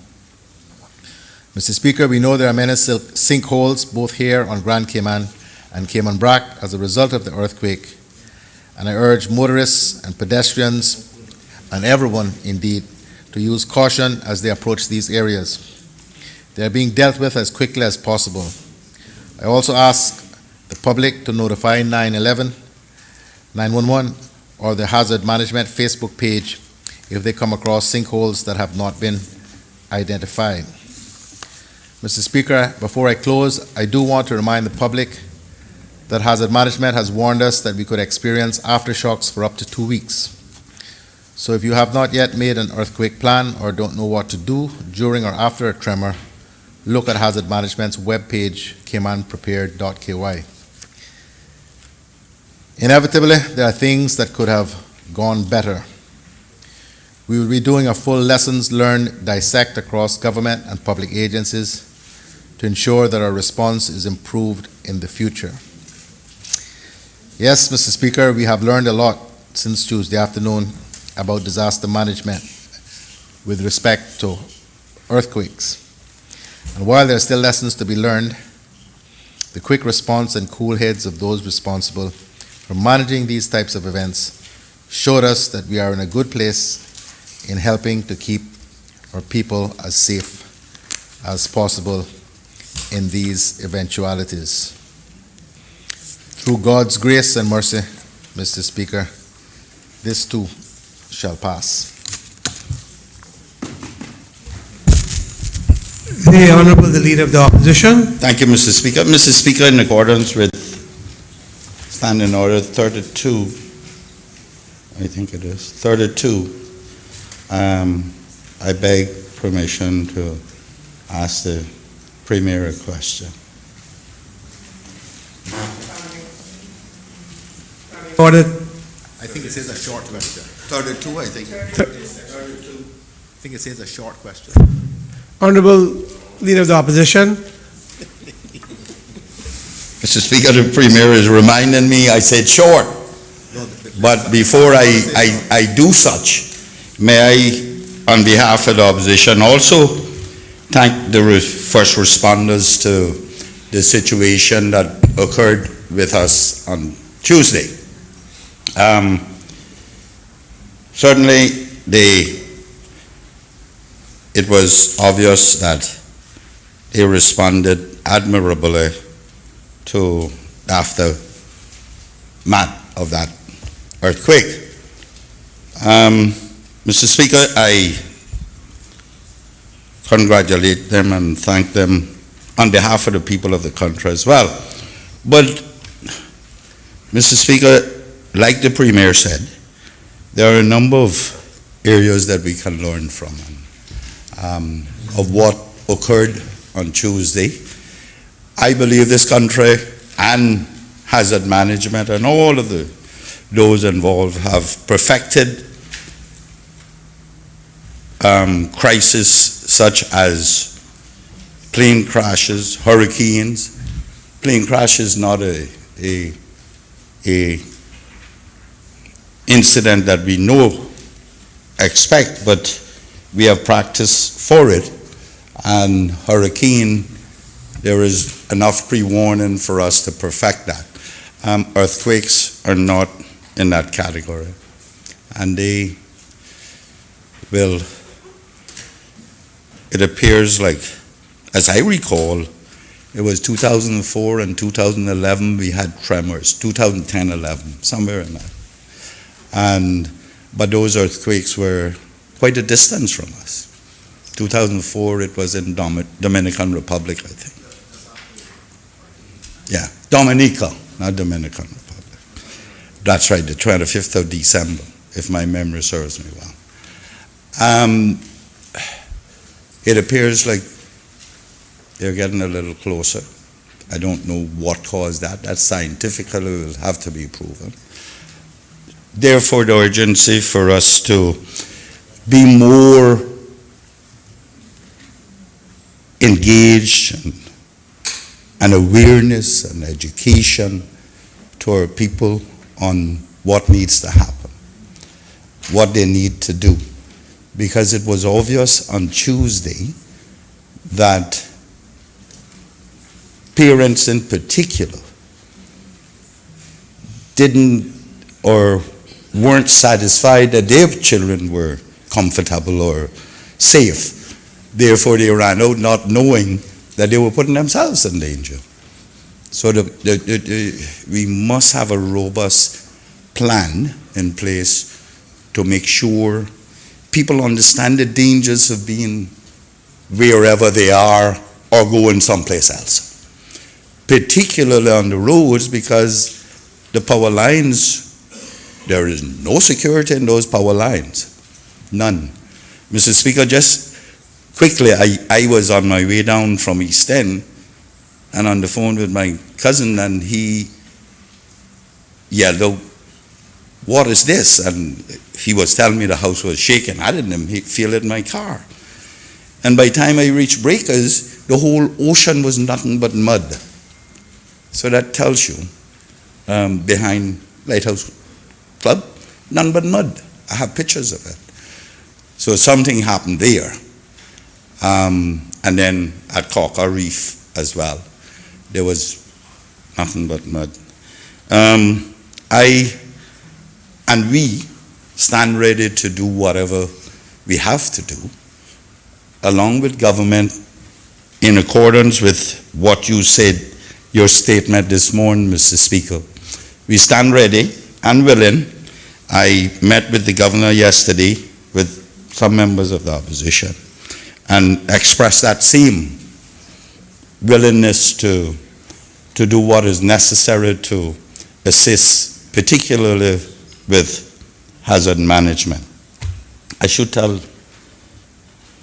Mr. Speaker, we know there are many sinkholes both here on Grand Cayman and Cayman Brac as a result of the earthquake, and I urge motorists and pedestrians and everyone indeed to use caution as they approach these areas. They are being dealt with as quickly as possible. I also ask the public to notify 911, 911, or the Hazard Management Facebook page if they come across sinkholes that have not been identified. Mr. Speaker, before I close, I do want to remind the public that Hazard Management has warned us that we could experience aftershocks for up to 2 weeks. So if you have not yet made an earthquake plan or don't know what to do during or after a tremor, look at Hazard Management's webpage, caymanprepared.ky. Inevitably, there are things that could have gone better. We will be doing a full lessons learned dissect across government and public agencies to ensure that our response is improved in the future. Yes, Mr. Speaker, we have learned a lot since Tuesday afternoon about disaster management with respect to earthquakes. And while there are still lessons to be learned, the quick response and cool heads of those responsible for managing these types of events showed us that we are in a good place in helping to keep our people as safe as possible in these eventualities. Through God's grace and mercy, Mr. Speaker, this too shall pass. The Honorable, the Leader of the Opposition. Thank you, Mr. Speaker. Mr. Speaker, in accordance with Standing Order 32, I think it is, 32, I beg permission to ask the Premier a question. Ordered. I think it says a short question. 32, I think. 32. I think it says a short question. Honorable Leader of the Opposition. Mr. Speaker, the Premier is reminding me I said short. No, But before I do such, may I, on behalf of the opposition, also thank the first responders to the situation that occurred with us on Tuesday. Certainly, it was obvious that they responded admirably to the aftermath of that earthquake. Mr. Speaker, I congratulate them and thank them on behalf of the people of the country as well. But, Mr. Speaker, like the Premier said, there are a number of areas that we can learn from of what occurred on Tuesday. I believe this country and hazard management and all of those involved have perfected crises such as plane crashes, hurricanes. Plane crash is not a incident that we expect, but we have practiced for it. And hurricane, there is enough pre-warning for us to perfect that. Earthquakes are not in that category, and they will, it appears like, as I recall, it was 2004 and 2011 we had tremors, 2010-11, somewhere in that. But those earthquakes were quite a distance from us. 2004 it was in Dominican Republic, I think. Yeah, Dominica, not Dominican Republic. That's right, the 25th of December, if my memory serves me well. It appears like they're getting a little closer. I don't know what caused that. That scientifically will have to be proven. Therefore, the urgency for us to be more engaged and awareness and education to our people on what needs to happen, what they need to do. Because it was obvious on Tuesday that parents in particular didn't or weren't satisfied that their children were comfortable or safe. Therefore, they ran out not knowing that they were putting themselves in danger. So we must have a robust plan in place to make sure people understand the dangers of being wherever they are or going someplace else. Particularly on the roads, because the power lines, there is no security in those power lines. None. Mr. Speaker, just quickly, I was on my way down from East End and on the phone with my cousin, and he yelled out, "What is this?" And he was telling me the house was shaking. I didn't even feel it in my car. And by the time I reached Breakers, the whole ocean was nothing but mud. So that tells you, behind Lighthouse Club, none but mud. I have pictures of it. So something happened there. And then at Corker Reef as well, there was nothing but mud. We stand ready to do whatever we have to do, along with government, in accordance with what you said, your statement this morning, Mr. Speaker. We stand ready and willing. I met with the governor yesterday with some members of the opposition and expressed that same willingness to do what is necessary to assist, particularly with hazard management. I should tell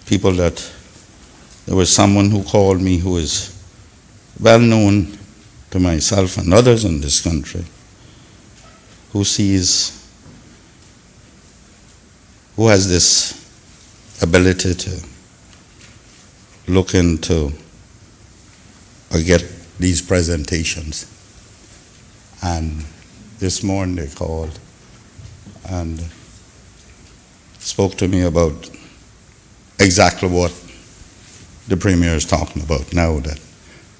people that there was someone who called me who is well known to myself and others in this country, who has this ability to look into or get these presentations. And this morning they called and spoke to me about exactly what the Premier is talking about now, that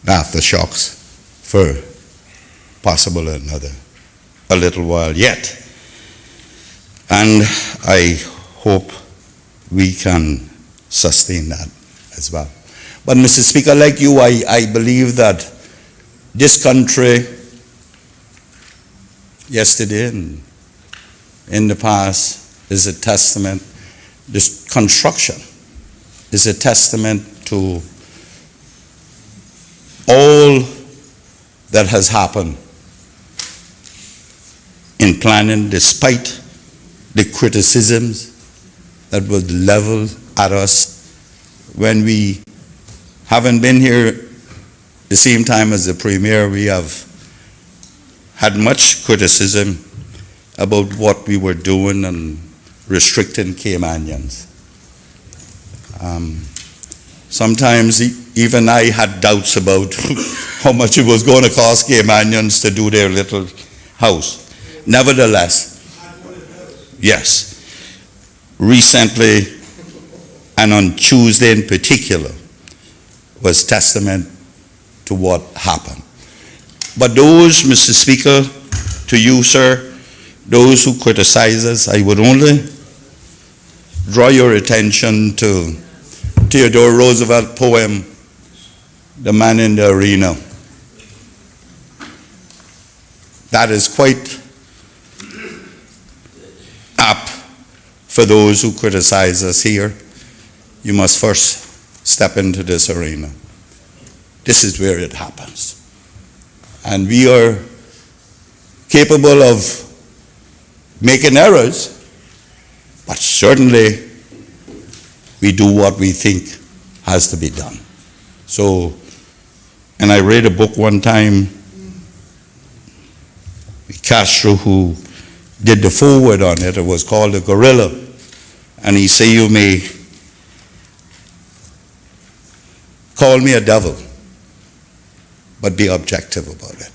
aftershocks for possible a little while yet. And I hope we can sustain that as well. But Mr. Speaker, like you, I believe that this country, yesterday and in the past, is a testament, this construction is a testament to all that has happened in planning, despite the criticisms that were leveled at us when we haven't been here the same time as the Premier. We have had much criticism about what we were doing and restricting Caymanians. Sometimes even I had doubts about how much it was going to cost Caymanians to do their little house. Nevertheless, yes, recently and on Tuesday in particular was testament to what happened. But those, Mr. Speaker, to you, sir, those who criticize us, I would only draw your attention to Theodore Roosevelt poem, The Man in the Arena. That is quite apt for those who criticize us here. You must first step into this arena. This is where it happens. And we are capable of making errors, but certainly we do what we think has to be done. So, and I read a book one time, Castro, who did the foreword on it. It was called The Gorilla. And he said, you may call me a devil, but be objective about it.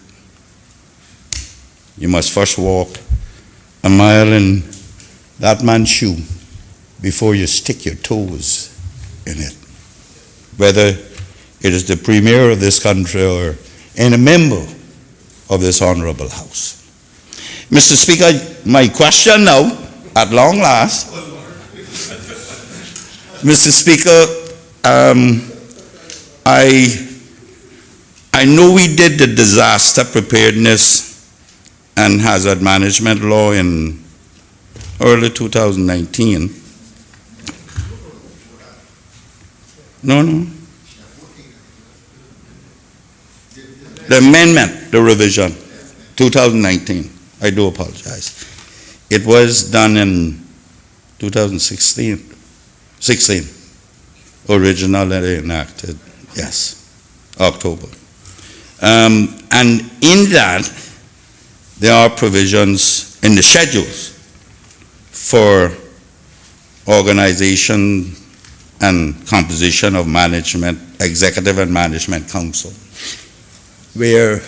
You must first walk a mile in that man's shoe before you stick your toes in it. Whether it is the Premier of this country or any member of this honorable House. Mr. Speaker, my question now, at long last, Mr. Speaker, I know we did the disaster preparedness and hazard management law in early 2019. No. The amendment, the revision, 2019. I do apologize. It was done in 2016. 16. Originally enacted, yes, October. And in that, there are provisions in the schedules for organization and composition of management, executive and management council, where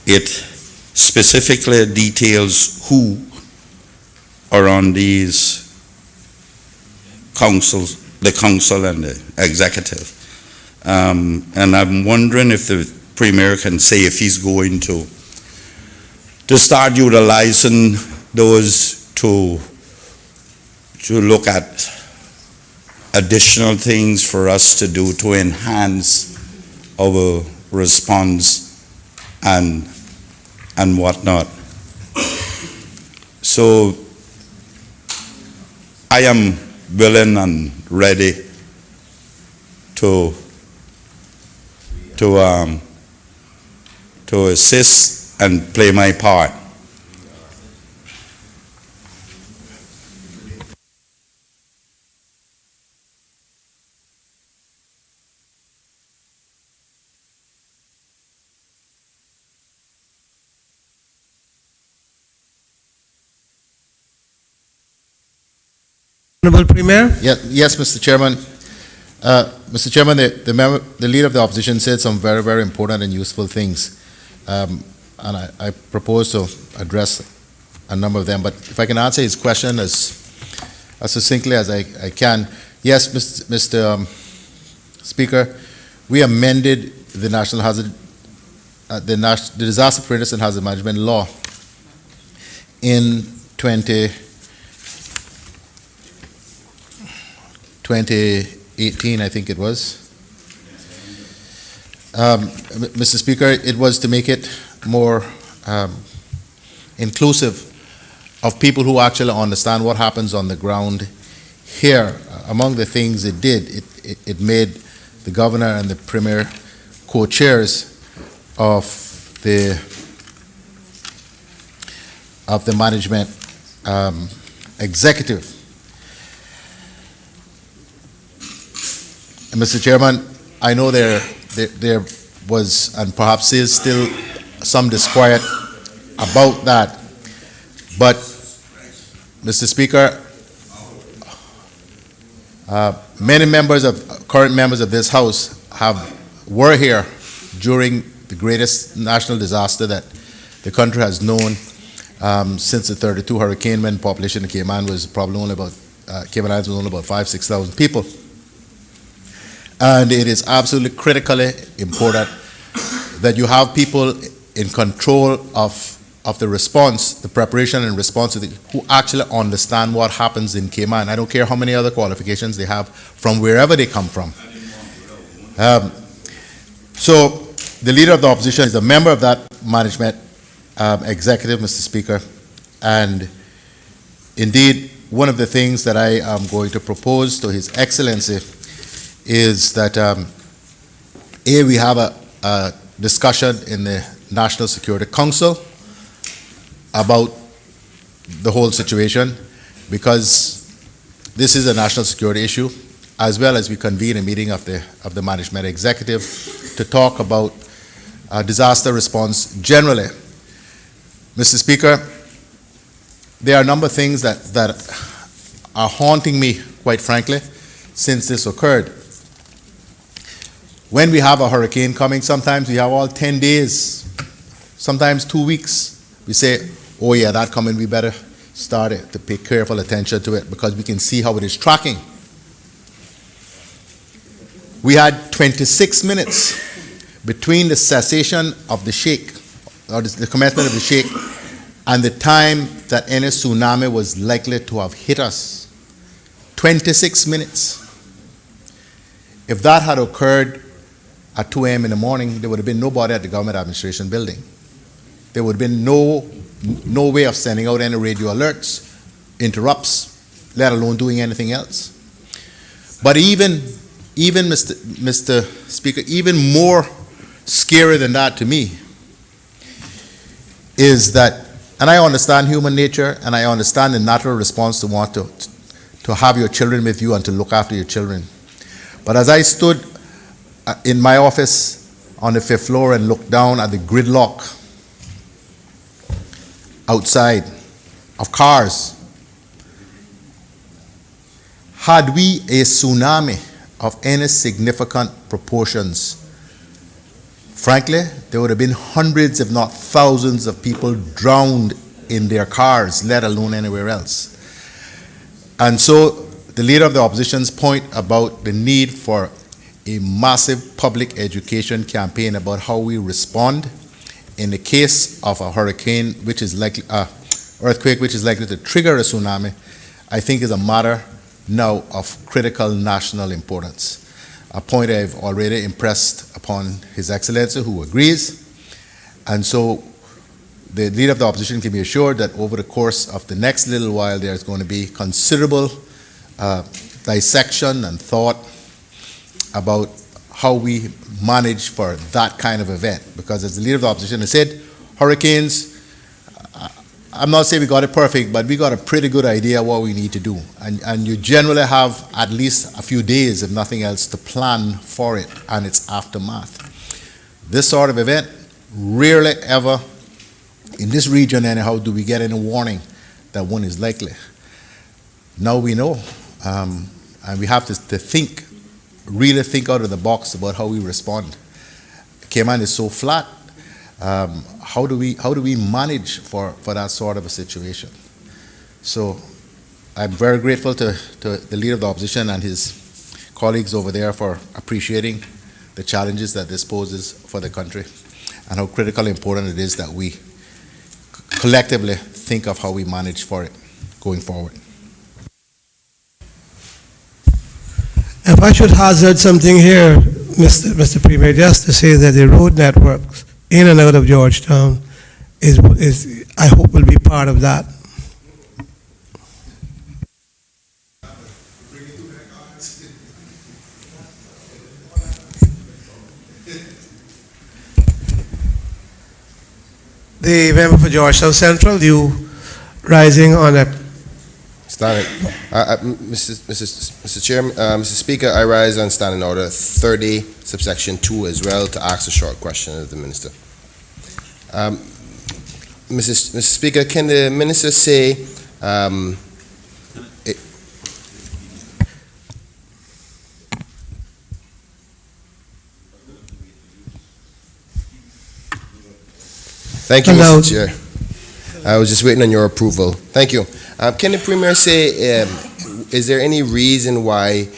it specifically details who are on these councils, the council and the executive. And I'm wondering if the Premier can say if he's going to start utilizing those to look at additional things for us to do to enhance our response and whatnot. So I am willing and ready to assist and play my part. Honorable Premier. Yes, Mr. Chairman. Mr. Chairman, the leader of the opposition said some very, very important and useful things. And I propose to address a number of them. But if I can answer his question as succinctly as I can, yes, Mr. Speaker, we amended the National Hazard, the Disaster Preparedness and Hazard Management Law in 2018, I think it was. Mr. Speaker, it was to make it more inclusive of people who actually understand what happens on the ground here. Among the things it did, it made the governor and the premier co-chairs of the management executive. And Mr. Chairman, I know there was, and perhaps is still, some disquiet about that. But, Mr. Speaker, many current members of this House were here during the greatest national disaster that the country has known since the 32 hurricane, when population in Cayman was probably only about, Cayman Islands was only about 5,000-6,000 people. And it is absolutely critically important that you have people in control of the response, the preparation and response, who actually understand what happens in Cayman. I don't care how many other qualifications they have from wherever they come from. So the leader of the opposition is a member of that management executive, Mr. Speaker, and indeed one of the things that I am going to propose to His Excellency is that we have a discussion in the National Security Council about the whole situation, because this is a national security issue, as well as we convene a meeting of the management executive to talk about disaster response generally. Mr. Speaker, there are a number of things that are haunting me, quite frankly, since this occurred. When we have a hurricane coming, sometimes we have all 10 days, sometimes 2 weeks. We say, oh yeah, that coming, we better start it, to pay careful attention to it, because we can see how it is tracking. We had 26 minutes between the cessation of the shake, or the commencement of the shake, and the time that any tsunami was likely to have hit us. 26 minutes. If that had occurred at 2 a.m. in the morning, there would have been nobody at the government administration building. There would have been no way of sending out any radio alerts, interrupts, let alone doing anything else. But even Mr. Speaker, even more scary than that to me is that, and I understand human nature, and I understand the natural response to want to have your children with you and to look after your children. But as I stood in my office on the 5th floor and looked down at the gridlock outside of cars, had we a tsunami of any significant proportions, frankly, there would have been hundreds, if not thousands, of people drowned in their cars, let alone anywhere else. And so the leader of the opposition's point about the need for a massive public education campaign about how we respond in the case of a hurricane, which is likely, earthquake, which is likely to trigger a tsunami, I think is a matter now of critical national importance. A point I've already impressed upon His Excellency, who agrees. And so the leader of the opposition can be assured that over the course of the next little while, there's going to be considerable dissection and thought about how we manage for that kind of event. Because as the leader of the opposition has said, hurricanes, I'm not saying we got it perfect, but we got a pretty good idea what we need to do. And you generally have at least a few days, if nothing else, to plan for it and its aftermath. This sort of event, rarely ever, in this region anyhow, do we get any warning that one is likely. Now we know, and we have to think, really think out of the box about how we respond. Cayman is so flat. how do we manage for that sort of a situation? So I'm very grateful to the leader of the opposition and his colleagues over there for appreciating the challenges that this poses for the country and how critically important it is that we collectively think of how we manage for it going forward. If I should hazard something here, Mr. Premier, just to say that the road networks in and out of Georgetown is I hope will be part of that. The member for Georgetown Central, you rising on a Mr. Chairman, Mr. Speaker, I rise on standing order 30, subsection 2 as well, to ask a short question of the Minister. Mr. Speaker, can the Minister say Thank you, Mr. Chair. I was just waiting on your approval. Thank you. Can the Premier say, is there any reason why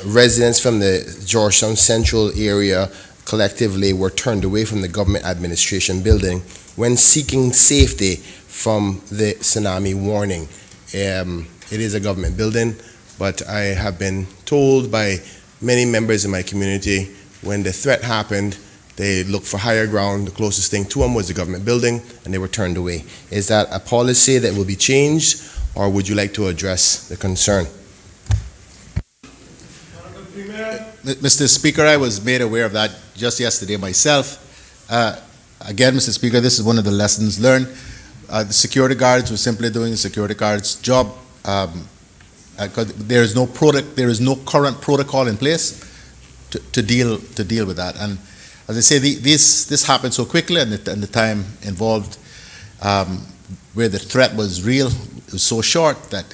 residents from the Georgetown Central area collectively were turned away from the government administration building when seeking safety from the tsunami warning? It is a government building, but I have been told by many members in my community when the threat happened, they looked for higher ground. The closest thing to them was the government building, and they were turned away. Is that a policy that will be changed, or would you like to address the concern? Mr. Speaker, I was made aware of that just yesterday myself. Again, Mr. Speaker, this is one of the lessons learned. The security guards were simply doing the security guards' job. There is no current protocol in place to deal with that. And as I say, this happened so quickly, and the time involved where the threat was real, it was so short that,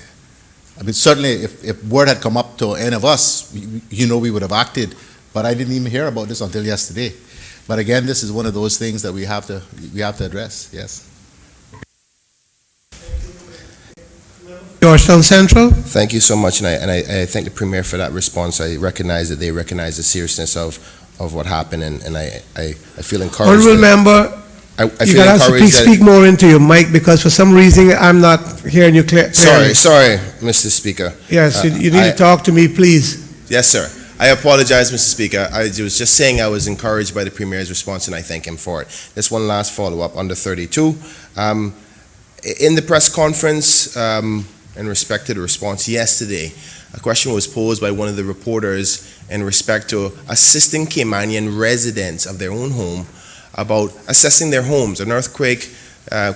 I mean, certainly if word had come up to any of us, we would have acted. But I didn't even hear about this until yesterday. But again, this is one of those things that we have to address. Yes. Georgetown Central. Thank you so much, and I thank the Premier for that response. I recognize that they recognize the seriousness of what happened, and I feel encouraged. Honourable member, I you feel gotta encouraged. speak more into your mic because for some reason I'm not hearing you clearly. Sorry, Mr. Speaker. Yes, you need to talk to me, please. Yes, sir. I apologize, Mr. Speaker. I was just saying I was encouraged by the Premier's response, and I thank him for it. Just one last follow-up under 32. In the press conference, in respect to the response yesterday, a question was posed by one of the reporters in respect to assisting Caymanian residents of their own home about assessing their homes. An earthquake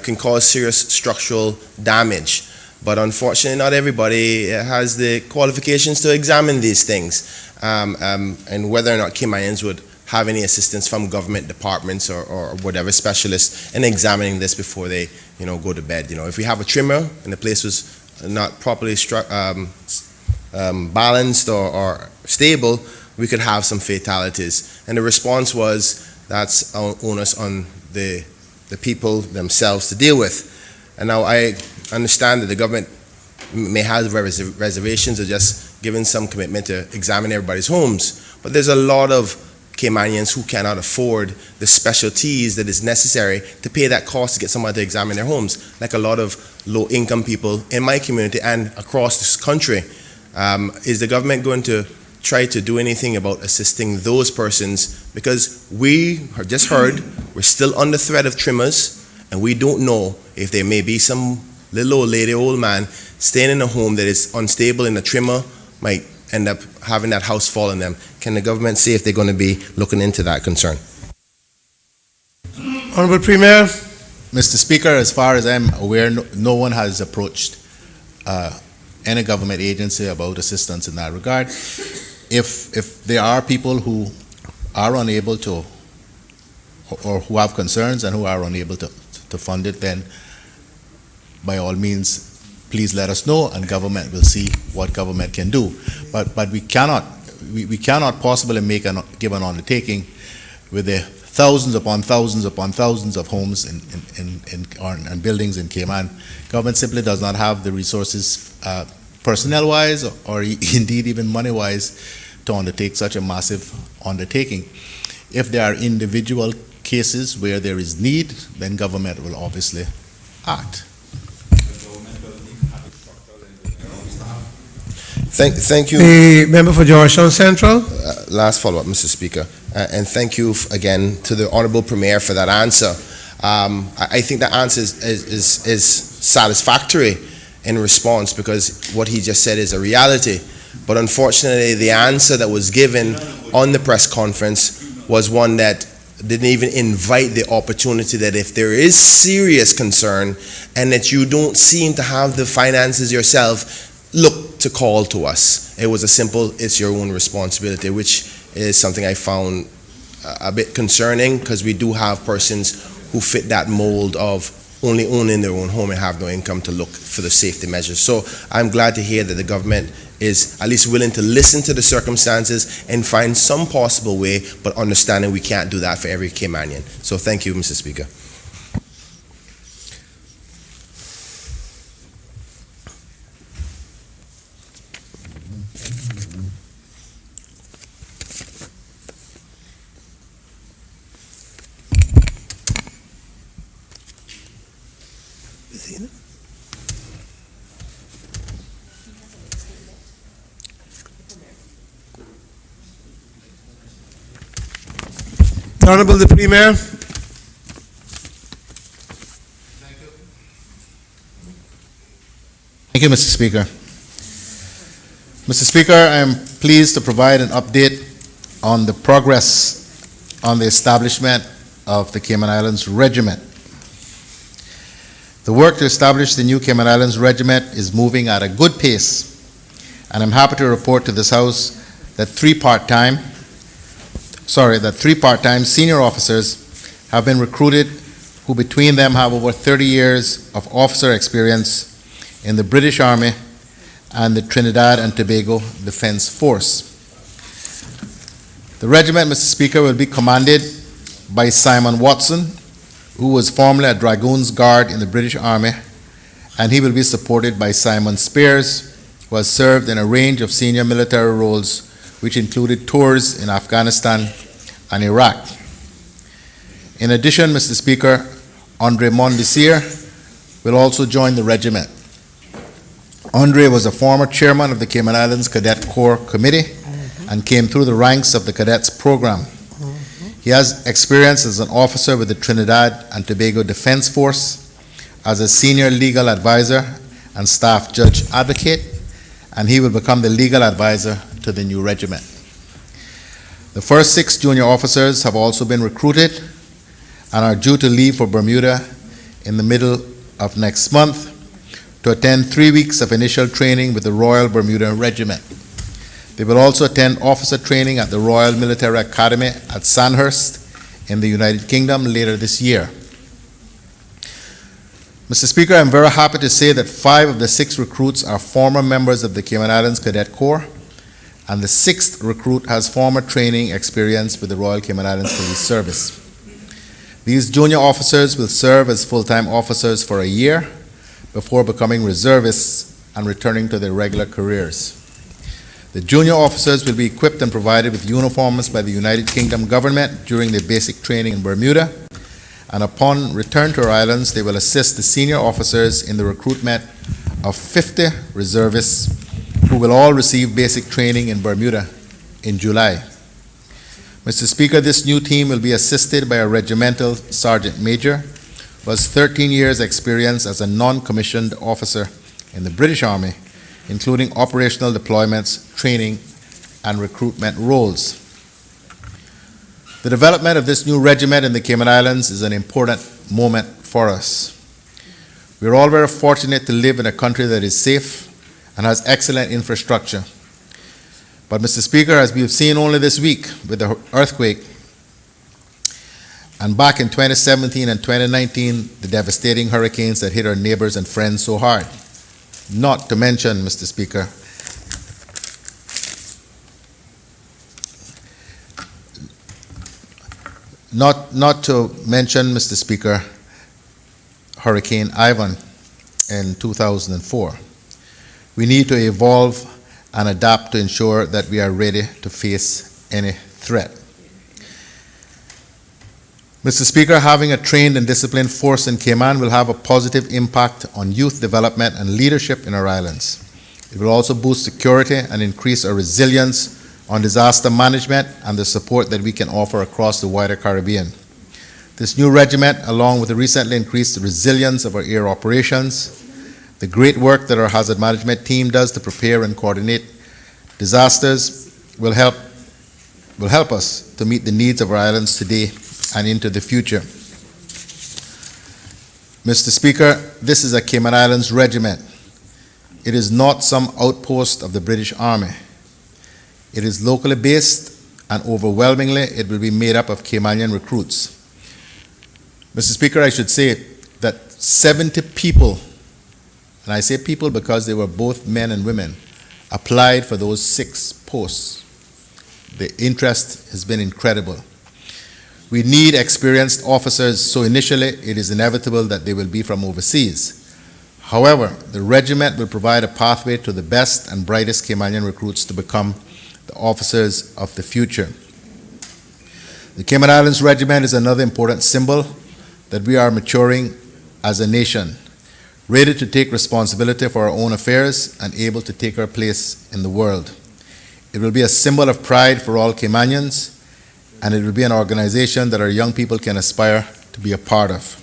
can cause serious structural damage, but unfortunately not everybody has the qualifications to examine these things, and whether or not Caymanians would have any assistance from government departments or whatever specialists in examining this before they go to bed. If we have a tremor and the place was not properly balanced or stable, we could have some fatalities. And the response was, that's onus on the people themselves to deal with. And now I understand that the government may have reservations or just given some commitment to examine everybody's homes, but there's a lot of Caymanians who cannot afford the specialties that is necessary to pay that cost to get someone to examine their homes, like a lot of low-income people in my community and across this country. Is the government going to try to do anything about assisting those persons? Because we have just heard we're still under threat of tremors, and we don't know if there may be some little old lady, old man, staying in a home that is unstable and a tremor might end up having that house fall on them. Can the government say if they're going to be looking into that concern? Honourable Premier. Mr. Speaker, as far as I'm aware, no one has approached any government agency about assistance in that regard. If there are people who are unable to, or who have concerns and who are unable to fund it, then by all means, please let us know, and government will see what government can do. But we cannot possibly give an undertaking with the thousands upon thousands upon thousands of homes and buildings in Cayman. Government simply does not have the resources, personnel-wise or indeed even money-wise, to undertake such a massive undertaking. If there are individual cases where there is need, then government will obviously act. Thank you. The member for Georgetown Central. Last follow-up, Mr. Speaker, and thank you again to the Honourable Premier for that answer. I think that answer is satisfactory in response, because what he just said is a reality. But unfortunately, the answer that was given on the press conference was one that didn't even invite the opportunity that if there is serious concern and that you don't seem to have the finances yourself, look to call to us. It was a simple, it's your own responsibility, which is something I found a bit concerning, because we do have persons who fit that mold of only owning their own home and have no income to look for the safety measures. So I'm glad to hear that the government is at least willing to listen to the circumstances and find some possible way, but understanding we can't do that for every Caymanian. So thank you, Mr. Speaker. Honorable the Premier. Thank you, Mr. Speaker. Mr. Speaker, I am pleased to provide an update on the progress on the establishment of the Cayman Islands Regiment. The work to establish the new Cayman Islands Regiment is moving at a good pace, and I'm happy to report to this House that three part-time senior officers have been recruited, who between them have over 30 years of officer experience in the British Army and the Trinidad and Tobago Defense Force. The regiment, Mr. Speaker, will be commanded by Simon Watson, who was formerly a Dragoons Guard in the British Army, and he will be supported by Simon Spears, who has served in a range of senior military roles, which included tours in Afghanistan and Iraq. In addition, Mr. Speaker, Andre Mondesir will also join the regiment. Andre was a former chairman of the Cayman Islands Cadet Corps Committee and came through the ranks of the cadets program. He has experience as an officer with the Trinidad and Tobago Defense Force, as a senior legal advisor and staff judge advocate, and he will become the legal advisor to the new regiment. The first 6 junior officers have also been recruited and are due to leave for Bermuda in the middle of next month to attend 3 weeks of initial training with the Royal Bermuda Regiment. They will also attend officer training at the Royal Military Academy at Sandhurst in the United Kingdom later this year. Mr. Speaker, I'm very happy to say that 5 of the 6 recruits are former members of the Cayman Islands Cadet Corps, and the 6th recruit has former training experience with the Royal Cayman Islands Police Service. These junior officers will serve as full-time officers for a year before becoming reservists and returning to their regular careers. The junior officers will be equipped and provided with uniforms by the United Kingdom government during their basic training in Bermuda, and upon return to our islands, they will assist the senior officers in the recruitment of 50 reservists who will all receive basic training in Bermuda in July. Mr. Speaker, this new team will be assisted by a regimental sergeant major who has 13 years' experience as a non-commissioned officer in the British Army, including operational deployments, training, and recruitment roles. The development of this new regiment in the Cayman Islands is an important moment for us. We are all very fortunate to live in a country that is safe and has excellent infrastructure. But, Mr. Speaker, as we have seen only this week with the earthquake, and back in 2017 and 2019, the devastating hurricanes that hit our neighbors and friends so hard, not to mention, Mr. Speaker, Not to mention, Mr. Speaker, Hurricane Ivan in 2004. We need to evolve and adapt to ensure that we are ready to face any threat. Mr. Speaker, having a trained and disciplined force in Cayman will have a positive impact on youth development and leadership in our islands. It will also boost security and increase our resilience on disaster management and the support that we can offer across the wider Caribbean. This new regiment, along with the recently increased resilience of our air operations, the great work that our hazard management team does to prepare and coordinate disasters will help us to meet the needs of our islands today and into the future. Mr. Speaker, this is a Cayman Islands regiment. It is not some outpost of the British Army. It is locally based, and overwhelmingly it will be made up of Caymanian recruits. Mr. Speaker, I should say that 70 people, and I say people because they were both men and women, applied for those 6 posts. The interest has been incredible. We need experienced officers, so initially it is inevitable that they will be from overseas. However, the regiment will provide a pathway to the best and brightest Caymanian recruits to become the officers of the future. The Cayman Islands Regiment is another important symbol that we are maturing as a nation, ready to take responsibility for our own affairs and able to take our place in the world. It will be a symbol of pride for all Caymanians, and it will be an organization that our young people can aspire to be a part of.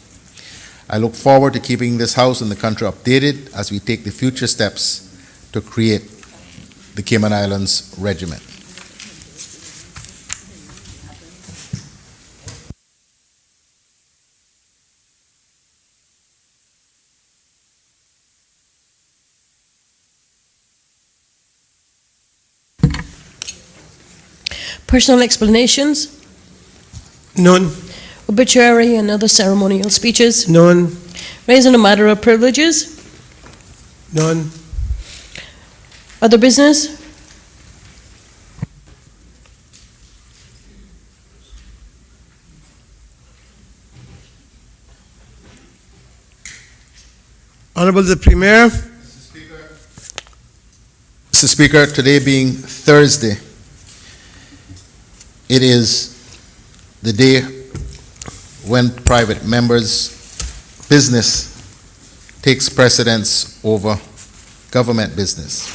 I look forward to keeping this House and the country updated as we take the future steps to create the Cayman Islands Regiment. Personal explanations? None. Obituary and other ceremonial speeches? None. Raising a matter of privileges? None. Other business? Honorable the Premier. Mr. Speaker, today being Thursday, it is the day when private members' business takes precedence over government business.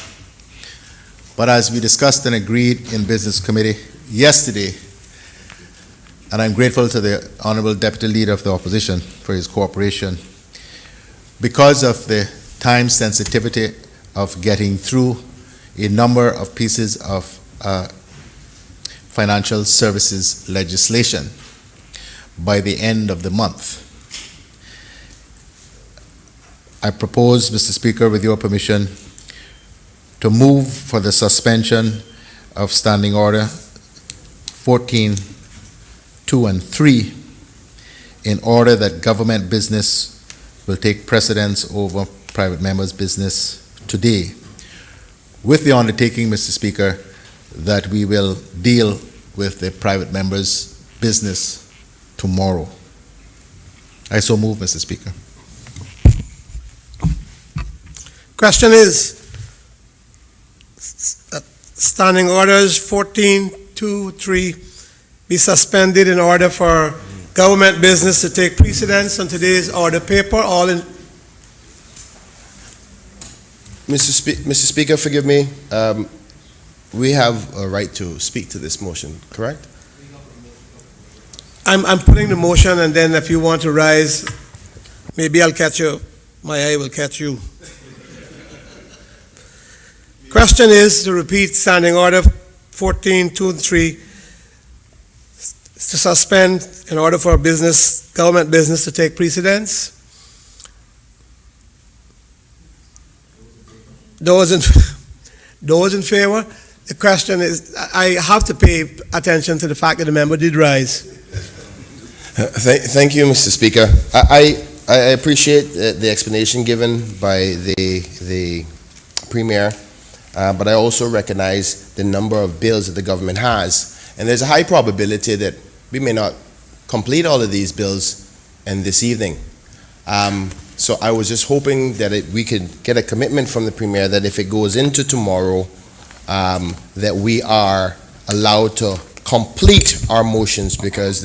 But as we discussed and agreed in Business Committee yesterday, and I'm grateful to the Honorable Deputy Leader of the Opposition for his cooperation, because of the time sensitivity of getting through a number of pieces of financial services legislation by the end of the month. I propose, Mr. Speaker, with your permission, to move for the suspension of Standing Order 14, 2, and 3 in order that government business will take precedence over private members' business today, with the undertaking, Mr. Speaker, that we will deal with the private members' business tomorrow. I so move, Mr. Speaker. Question is, Standing Orders 14, 2, 3 be suspended in order for government business to take precedence on today's order paper. All in. Mr. Speaker, forgive me. We have a right to speak to this motion, correct? I'm putting the motion, and then if you want to rise, maybe I'll catch you. My eye will catch you. Question is to repeat Standing Order 14, 2, and 3 to suspend in order for business, government business to take precedence. Those in favor? The question is, I have to pay attention to the fact that the member did rise. Thank you, Mr. Speaker. I appreciate the explanation given by the Premier, but I also recognize the number of bills that the government has. And there's a high probability that we may not complete all of these bills in this evening. So I was just hoping that we could get a commitment from the Premier that if it goes into tomorrow, that we are allowed to complete our motions, because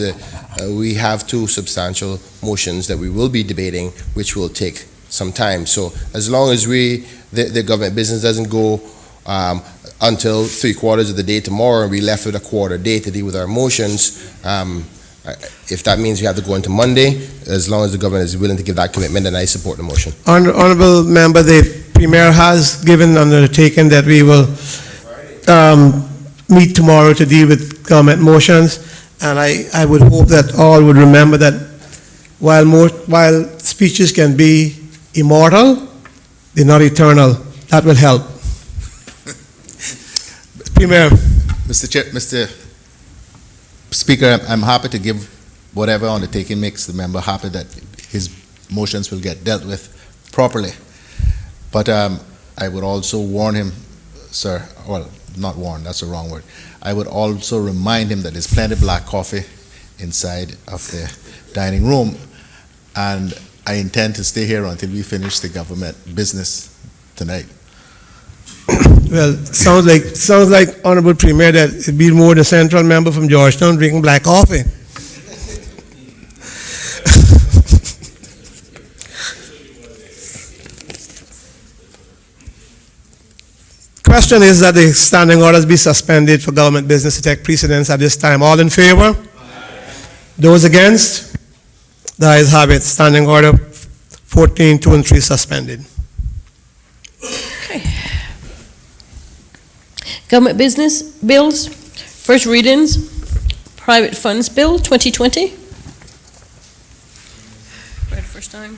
we have two substantial motions that we will be debating, which will take some time. So as long as the government business doesn't go until 3/4 of the day tomorrow, and we left with a quarter day to deal with our motions, if that means we have to go into Monday, as long as the government is willing to give that commitment, then I support the motion. Honorable member, the Premier has given undertaking that we will meet tomorrow to deal with government motions, and I would hope that all would remember that while speeches can be immortal, they're not eternal. That will help. Premier. Mr. Speaker, I'm happy to give whatever undertaking makes the member happy that his motions will get dealt with properly. But I would also warn him, sir, well, not warn, that's the wrong word. I would also remind him that there's plenty of black coffee inside of the dining room, and I intend to stay here until we finish the government business tonight. Well, sounds like Honorable Premier that it'd be more the central member from Georgetown drinking black coffee. Question is that the standing orders be suspended for government business to take precedence at this time. All in favor? Aye. Those against? The ayes have it. Standing order 14, 2 and 3 suspended. Okay. Government business bills, first readings, private funds bill 2020. Read first time.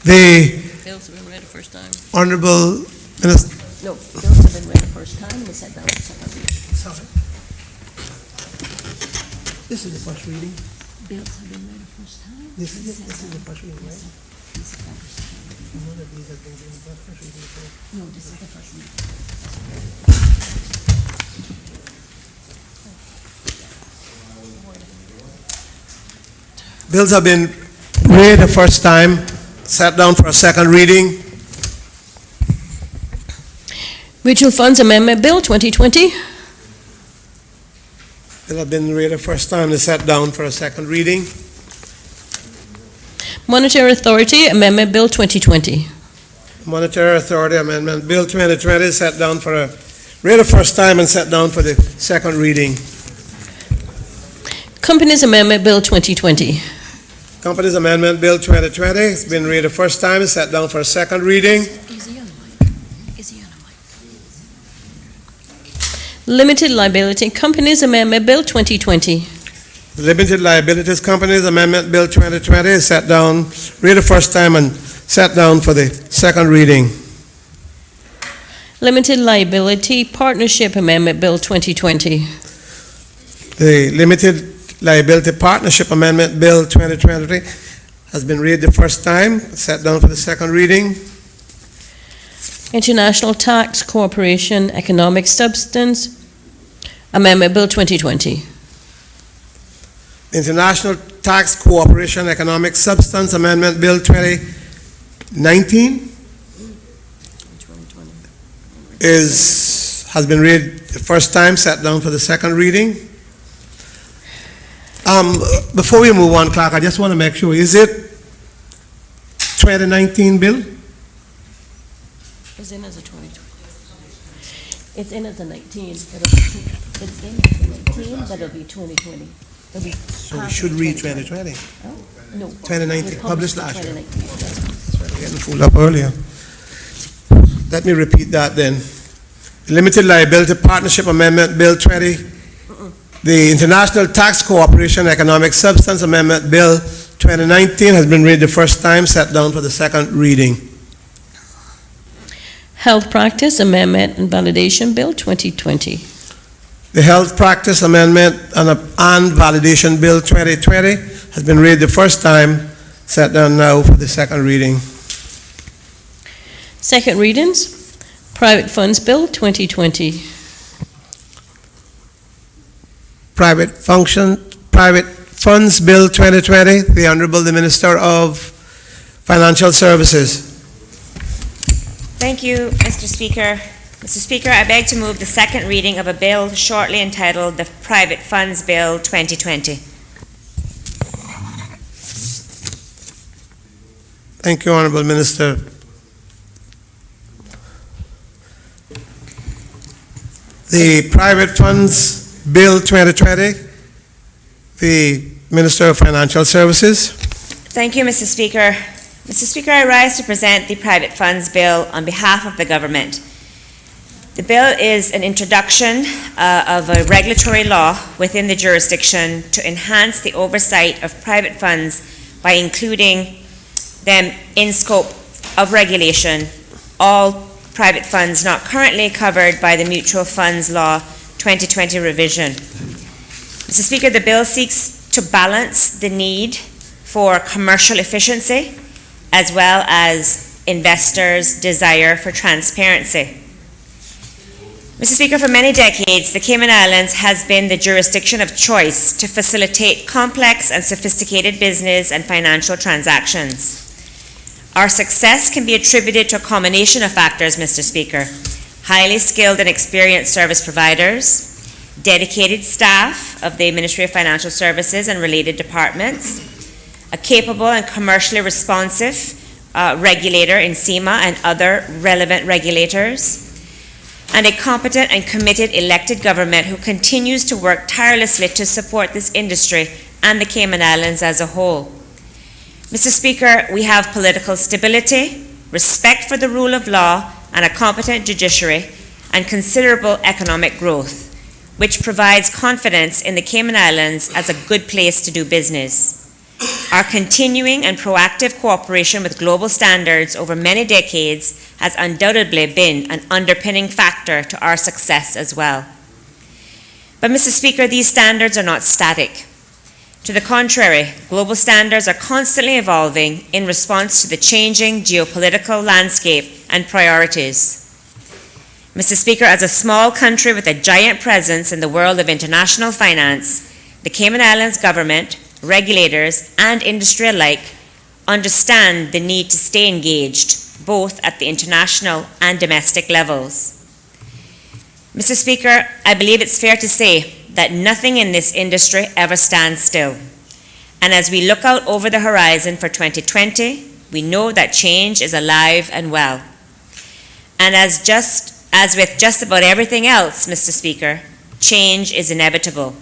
The Bills have been read the first time. Honorable Minister. No, bills have been read the first time and sat down for second reading. Sorry. This is the first reading. Bills have been read the first time. This is the first reading, right? This is the first time. None of these have been given the first reading before. No, this is the first reading. Bills have been read the first time, sat down for a second reading. Mutual Funds Amendment Bill 2020. Bill have been read the first time, they sat down for a second reading. Monetary Authority Amendment Bill 2020. Monetary Authority Amendment Bill 2020 sat down for read the first time and sat down for the second reading. Companies Amendment Bill 2020. Companies Amendment Bill 2020 has been read the first time and sat down for a second reading. Is he on the mic? Is he on the mic? Limited Liability Companies Amendment Bill 2020. Limited Liabilities Companies Amendment Bill 2020 is sat down, read the first time and sat down for the second reading. Limited Liability Partnership Amendment Bill 2020. The Limited Liability Partnership Amendment Bill 2020 has been read the first time, sat down for the second reading. International Tax Cooperation Economic Substance Amendment Bill 2020. International Tax Cooperation Economic Substance Amendment Bill 2019 has been read the first time, sat down for the second reading. Before we move on, Clark, I just want to make sure, is it 2019 bill? It's in as a 2020. It's in as a 19, but it's in as a 19, but it'll be 2020. It'll be So we should read 2020. No. 2019, published last year. 2019. We're getting fooled up earlier. Let me repeat that then. Limited Liability Partnership Amendment Bill 20, the International Tax Cooperation Economic Substance Amendment Bill 2019 has been read the first time, sat down for the second reading. Health Practice Amendment and Validation Bill 2020. The Health Practice Amendment and Validation Bill 2020 has been read the first time, sat down now for the second reading. Second readings, Private Funds Bill 2020. Private Funds Bill 2020. The Honorable the Minister of Financial Services. Thank you, Mr. Speaker. Mr. Speaker, I beg to move the second reading of a bill shortly entitled the Private Funds Bill 2020. Thank you, Honorable Minister. The Private Funds Bill 2020, the Minister of Financial Services. Thank you, Mr. Speaker. Mr. Speaker, I rise to present the Private Funds Bill on behalf of the government. The bill is an introduction of a regulatory law within the jurisdiction to enhance the oversight of private funds by including them in scope of regulation, all private funds not currently covered by the Mutual Funds Law 2020 revision. Mr. Speaker, the bill seeks to balance the need for commercial efficiency as well as investors' desire for transparency. Mr. Speaker, for many decades, the Cayman Islands has been the jurisdiction of choice to facilitate complex and sophisticated business and financial transactions. Our success can be attributed to a combination of factors, Mr. Speaker. Highly skilled and experienced service providers, dedicated staff of the Ministry of Financial Services and related departments, a capable and commercially responsive regulator in SEMA and other relevant regulators, and a competent and committed elected government who continues to work tirelessly to support this industry and the Cayman Islands as a whole. Mr. Speaker, we have political stability, respect for the rule of law, and a competent judiciary, and considerable economic growth, which provides confidence in the Cayman Islands as a good place to do business. Our continuing and proactive cooperation with global standards over many decades has undoubtedly been an underpinning factor to our success as well. But, Mr. Speaker, these standards are not static. To the contrary, global standards are constantly evolving in response to the changing geopolitical landscape and priorities. Mr. Speaker, as a small country with a giant presence in the world of international finance, the Cayman Islands government, regulators, and industry alike understand the need to stay engaged, both at the international and domestic levels. Mr. Speaker, I believe it's fair to say that nothing in this industry ever stands still. And as we look out over the horizon for 2020, we know that change is alive and well. And as with just about everything else, Mr. Speaker, change is inevitable.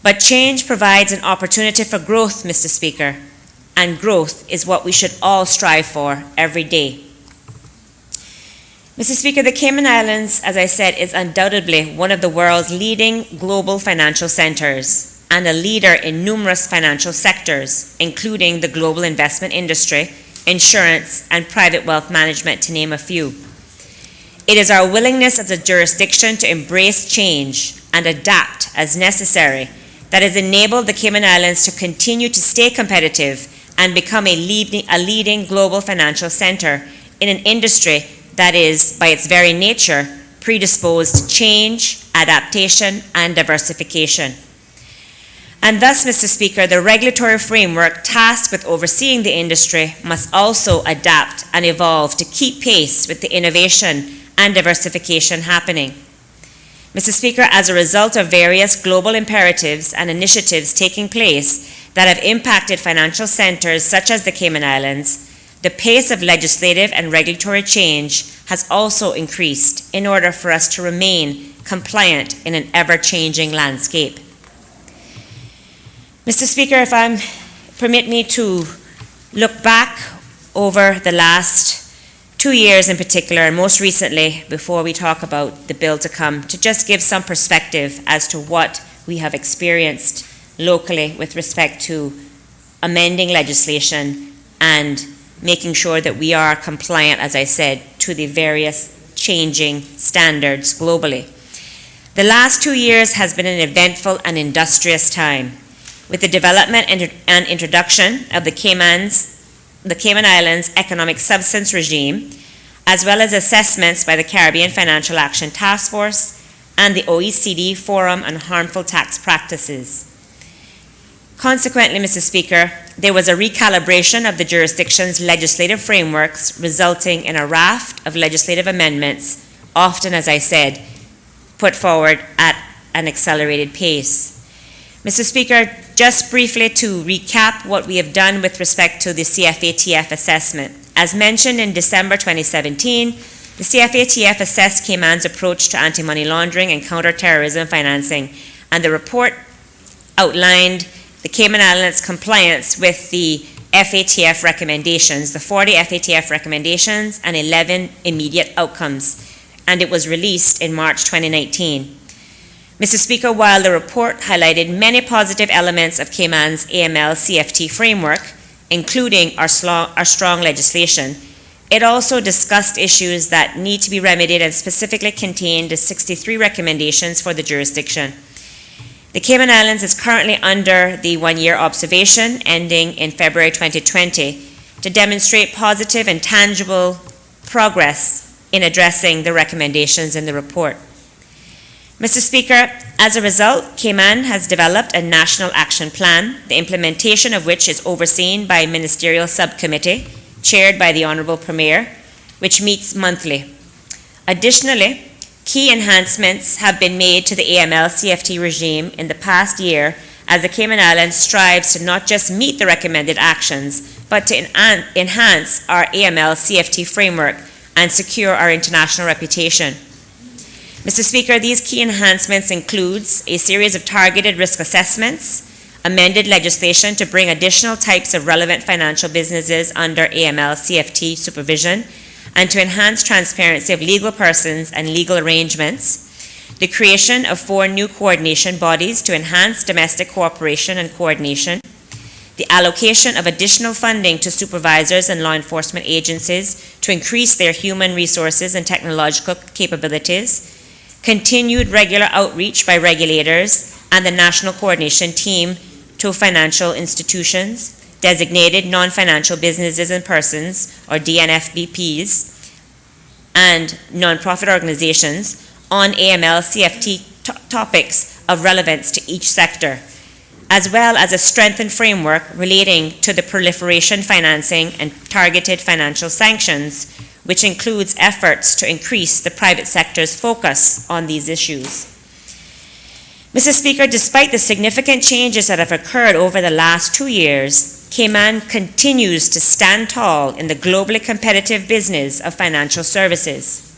But change provides an opportunity for growth, Mr. Speaker, and growth is what we should all strive for every day. Mr. Speaker, the Cayman Islands, as I said, is undoubtedly one of the world's leading global financial centers and a leader in numerous financial sectors, including the global investment industry, insurance, and private wealth management, to name a few. It is our willingness as a jurisdiction to embrace change and adapt as necessary that has enabled the Cayman Islands to continue to stay competitive and become a leading global financial center in an industry that is, by its very nature, predisposed to change, adaptation, and diversification. And thus, Mr. Speaker, the regulatory framework tasked with overseeing the industry must also adapt and evolve to keep pace with the innovation and diversification happening. Mr. Speaker, as a result of various global imperatives and initiatives taking place that have impacted financial centers such as the Cayman Islands, the pace of legislative and regulatory change has also increased in order for us to remain compliant in an ever-changing landscape. Mr. Speaker, permit me to look back over the last 2 years in particular, and most recently, before we talk about the bill to come, to just give some perspective as to what we have experienced locally with respect to amending legislation and making sure that we are compliant, as I said, to the various changing standards globally. The last 2 years has been an eventful and industrious time, with the development and introduction of the Cayman Islands Economic Substance Regime, as well as assessments by the Caribbean Financial Action Task Force, and the OECD Forum on Harmful Tax Practices. Consequently, Mr. Speaker, there was a recalibration of the jurisdiction's legislative frameworks, resulting in a raft of legislative amendments, often, as I said, put forward at an accelerated pace. Mr. Speaker, just briefly to recap what we have done with respect to the CFATF assessment. As mentioned in December 2017, the CFATF assessed Cayman's approach to anti-money laundering and counter-terrorism financing, and the report outlined the Cayman Islands' compliance with the FATF recommendations, the 40 FATF recommendations and 11 immediate outcomes, and it was released in March 2019. Mr. Speaker, while the report highlighted many positive elements of Cayman's AML-CFT framework, including our strong legislation, it also discussed issues that need to be remedied and specifically contained the 63 recommendations for the jurisdiction. The Cayman Islands is currently under the one-year observation ending in February 2020 to demonstrate positive and tangible progress in addressing the recommendations in the report. Mr. Speaker, as a result, Cayman has developed a national action plan, the implementation of which is overseen by a ministerial subcommittee chaired by the Honorable Premier, which meets monthly. Additionally, key enhancements have been made to the AML-CFT regime in the past year as the Cayman Islands strives to not just meet the recommended actions, but to enhance our AML-CFT framework and secure our international reputation. Mr. Speaker, these key enhancements includes a series of targeted risk assessments, amended legislation to bring additional types of relevant financial businesses under AML-CFT supervision, and to enhance transparency of legal persons and legal arrangements, the creation of 4 new coordination bodies to enhance domestic cooperation and coordination, the allocation of additional funding to supervisors and law enforcement agencies to increase their human resources and technological capabilities, continued regular outreach by regulators and the National Coordination Team to financial institutions, designated non-financial businesses and persons, or DNFBPs, and non-profit organizations on AML-CFT topics of relevance to each sector, as well as a strengthened framework relating to the proliferation financing and targeted financial sanctions, which includes efforts to increase the private sector's focus on these issues. Mr. Speaker, despite the significant changes that have occurred over the last 2 years, Cayman continues to stand tall in the globally competitive business of financial services.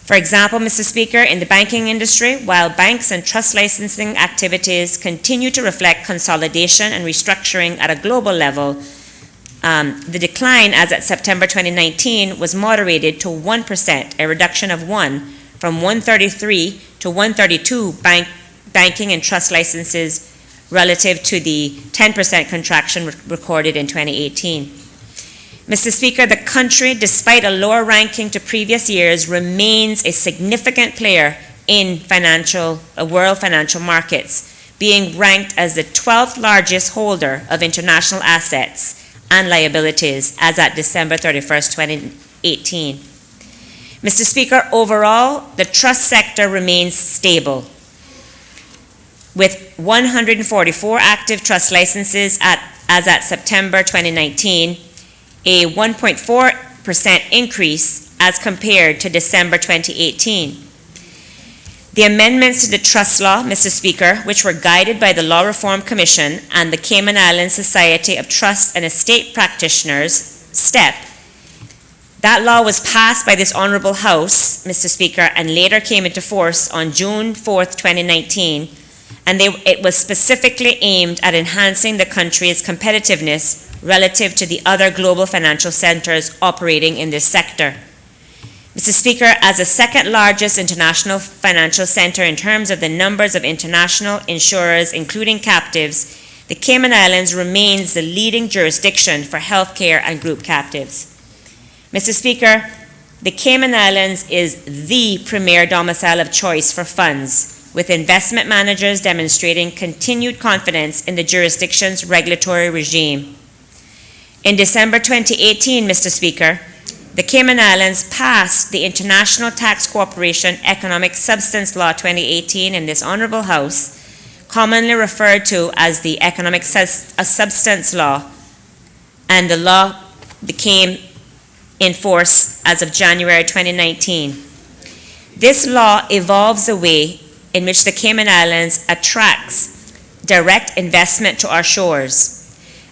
For example, Mr. Speaker, in the banking industry, while banks and trust licensing activities continue to reflect consolidation and restructuring at a global level, the decline as at September 2019 was moderated to 1%, a reduction of 1, from 133 to 132 banking and trust licenses relative to the 10% contraction recorded in 2018. Mr. Speaker, the country, despite a lower ranking to previous years, remains a significant player in world financial markets, being ranked as the 12th largest holder of international assets and liabilities as at December 31st, 2018. Mr. Speaker, overall, the trust sector remains stable, with 144 active trust licenses as at September 2019, a 1.4% increase as compared to December 2018. The amendments to the trust law, Mr. Speaker, which were guided by the Law Reform Commission and the Cayman Islands Society of Trust and Estate Practitioners, STEP, that law was passed by this Honorable House, Mr. Speaker, and later came into force on June 4th, 2019, and it was specifically aimed at enhancing the country's competitiveness relative to the other global financial centers operating in this sector. Mr. Speaker, as the second largest international financial center in terms of the numbers of international insurers, including captives, the Cayman Islands remains the leading jurisdiction for healthcare and group captives. Mr. Speaker, the Cayman Islands is the premier domicile of choice for funds, with investment managers demonstrating continued confidence in the jurisdiction's regulatory regime. In December 2018, Mr. Speaker, the Cayman Islands passed the International Tax Corporation Economic Substance Law 2018 in this Honorable House, commonly referred to as the Economic Substance Law, and the law became in force as of January 2019. This law evolves the way in which the Cayman Islands attracts direct investment to our shores.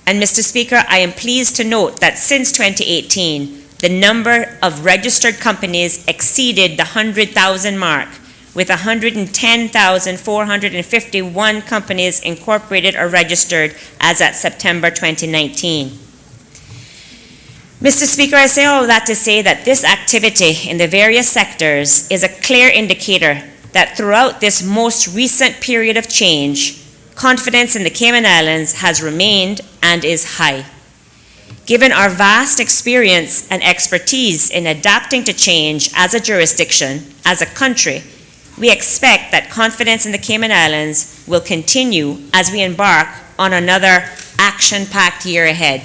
And Mr. Speaker, I am pleased to note that since 2018, the number of registered companies exceeded the 100,000 mark, with 110,451 companies incorporated or registered as at September 2019. Mr. Speaker, I say all that to say that this activity in the various sectors is a clear indicator that throughout this most recent period of change, confidence in the Cayman Islands has remained and is high. Given our vast experience and expertise in adapting to change as a jurisdiction, as a country, we expect that confidence in the Cayman Islands will continue as we embark on another action-packed year ahead.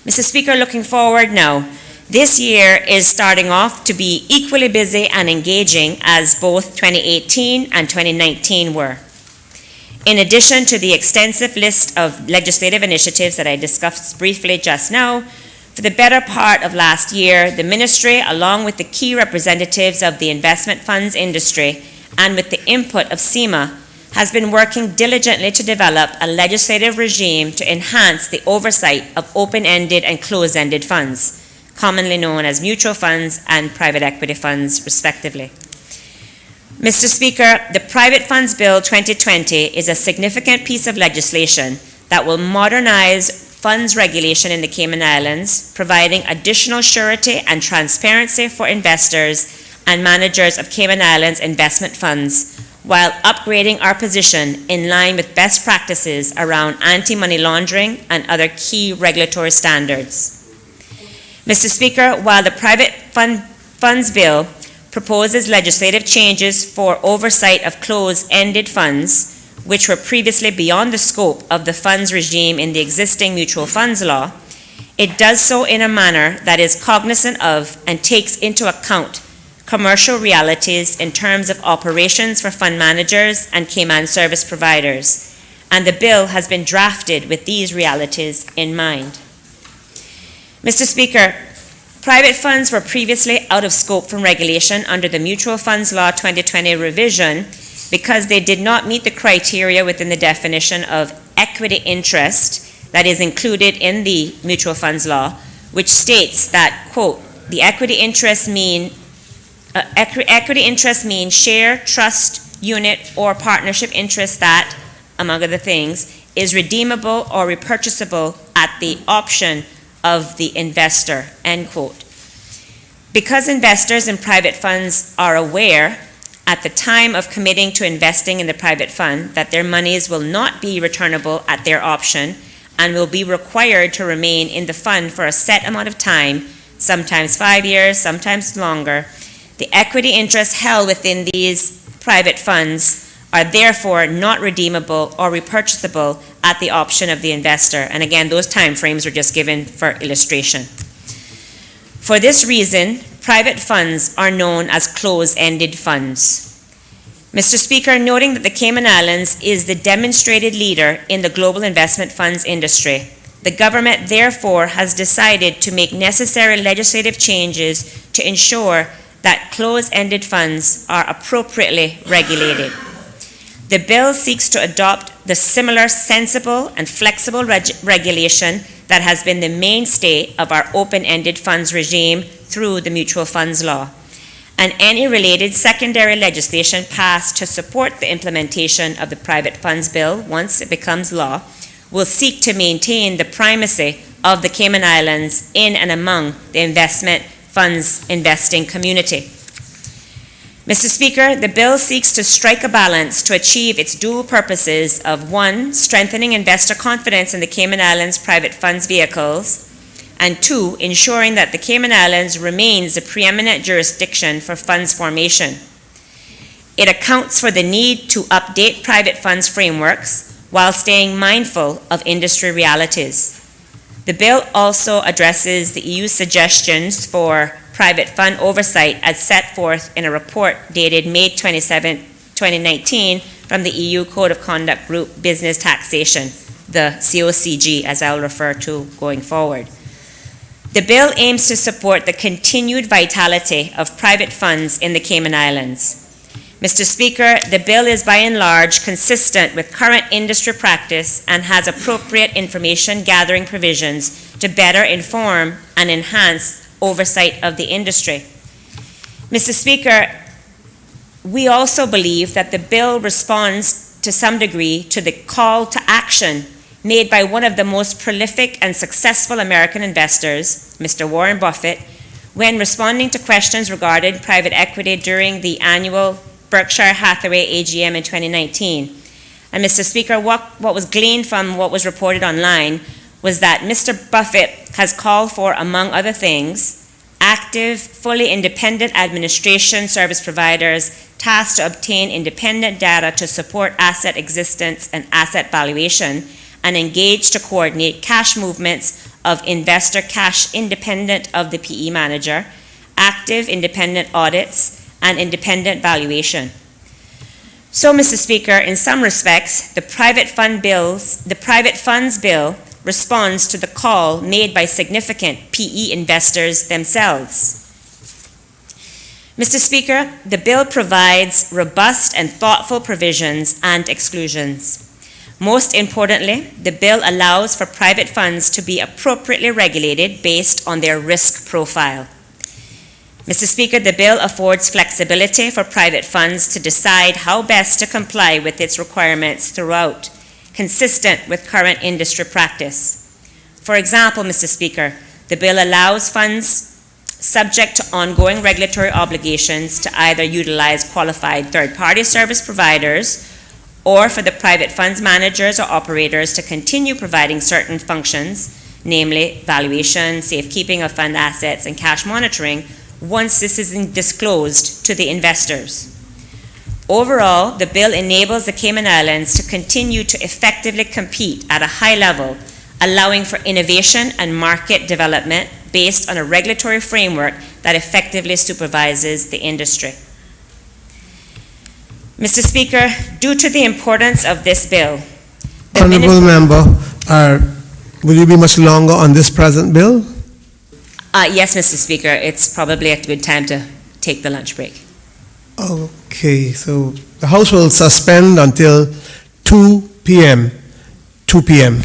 Mr. Speaker, looking forward now, this year is starting off to be equally busy and engaging as both 2018 and 2019 were. In addition to the extensive list of legislative initiatives that I discussed briefly just now, for the better part of last year, the Ministry, along with the key representatives of the investment funds industry and with the input of SEMA, has been working diligently to develop a legislative regime to enhance the oversight of open-ended and closed-ended funds, commonly known as mutual funds and private equity funds, respectively. Mr. Speaker, the Private Funds Bill 2020 is a significant piece of legislation that will modernize funds regulation in the Cayman Islands, providing additional surety and transparency for investors and managers of Cayman Islands investment funds, while upgrading our position in line with best practices around anti-money laundering and other key regulatory standards. Mr. Speaker, while the Private Funds Bill proposes legislative changes for oversight of closed-ended funds, which were previously beyond the scope of the funds regime in the existing mutual funds law, it does so in a manner that is cognizant of and takes into account commercial realities in terms of operations for fund managers and Cayman service providers, and the bill has been drafted with these realities in mind. Mr. Speaker, private funds were previously out of scope from regulation under the Mutual Funds Law 2020 revision because they did not meet the criteria within the definition of equity interest that is included in the Mutual Funds Law, which states that, quote, the equity interest means share, trust, unit, or partnership interest that, among other things, is redeemable or repurchasable at the option of the investor, end quote. Because investors in private funds are aware at the time of committing to investing in the private fund that their monies will not be returnable at their option and will be required to remain in the fund for a set amount of time, sometimes 5 years, sometimes longer, the equity interests held within these private funds are therefore not redeemable or repurchasable at the option of the investor. And again, those time frames were just given for illustration. For this reason, private funds are known as closed-ended funds. Mr. Speaker, noting that the Cayman Islands is the demonstrated leader in the global investment funds industry, the government therefore has decided to make necessary legislative changes to ensure that closed-ended funds are appropriately regulated. The bill seeks to adopt the similar sensible and flexible regulation that has been the mainstay of our open-ended funds regime through the Mutual Funds Law, and any related secondary legislation passed to support the implementation of the Private Funds Bill once it becomes law will seek to maintain the primacy of the Cayman Islands in and among the investment funds investing community. Mr. Speaker, the bill seeks to strike a balance to achieve its dual purposes of 1, strengthening investor confidence in the Cayman Islands private funds vehicles, and 2, ensuring that the Cayman Islands remains the preeminent jurisdiction for funds formation. It accounts for the need to update private funds frameworks while staying mindful of industry realities. The bill also addresses the EU's suggestions for private fund oversight as set forth in a report dated May 27, 2019 from the EU Code of Conduct Group Business Taxation, the COCG, as I'll refer to going forward. The bill aims to support the continued vitality of private funds in the Cayman Islands. Mr. Speaker, the bill is by and large consistent with current industry practice and has appropriate information gathering provisions to better inform and enhance oversight of the industry. Mr. Speaker, we also believe that the bill responds to some degree to the call to action made by one of the most prolific and successful American investors, Mr. Warren Buffett, when responding to questions regarding private equity during the annual Berkshire Hathaway AGM in 2019. And Mr. Speaker, what was gleaned from what was reported online was that Mr. Buffett has called for, among other things, active, fully independent administration service providers tasked to obtain independent data to support asset existence and asset valuation, and engaged to coordinate cash movements of investor cash independent of the PE manager, active independent audits, and independent valuation. So, Mr. Speaker, in some respects, the private funds bill responds to the call made by significant PE investors themselves. Mr. Speaker, the bill provides robust and thoughtful provisions and exclusions. Most importantly, the bill allows for private funds to be appropriately regulated based on their risk profile. Mr. Speaker, the bill affords flexibility for private funds to decide how best to comply with its requirements throughout, consistent with current industry practice. For example, Mr. Speaker, the bill allows funds subject to ongoing regulatory obligations to either utilize qualified third-party service providers or for the private funds managers or operators to continue providing certain functions, namely valuation, safekeeping of fund assets, and cash monitoring, once this is disclosed to the investors. Overall, the bill enables the Cayman Islands to continue to effectively compete at a high level, allowing for innovation and market development based on a regulatory framework that effectively supervises the industry. Mr. Speaker, due to the importance of this bill, the Honourable Member, will you be much longer on this present bill? Yes, Mr. Speaker, it's probably a good time to take the lunch break. Okay, so the House will suspend until 2 p.m. 2 p.m.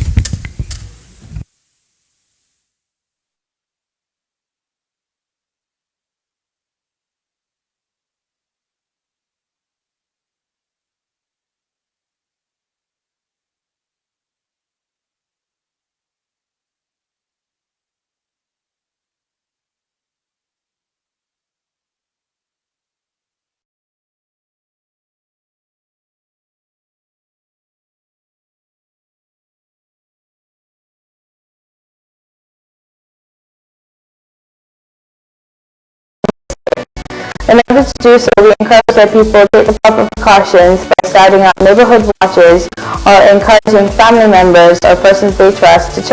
In order to do so, we encourage that people take the proper precautions by starting out neighborhood watches or encouraging family members or persons they trust to check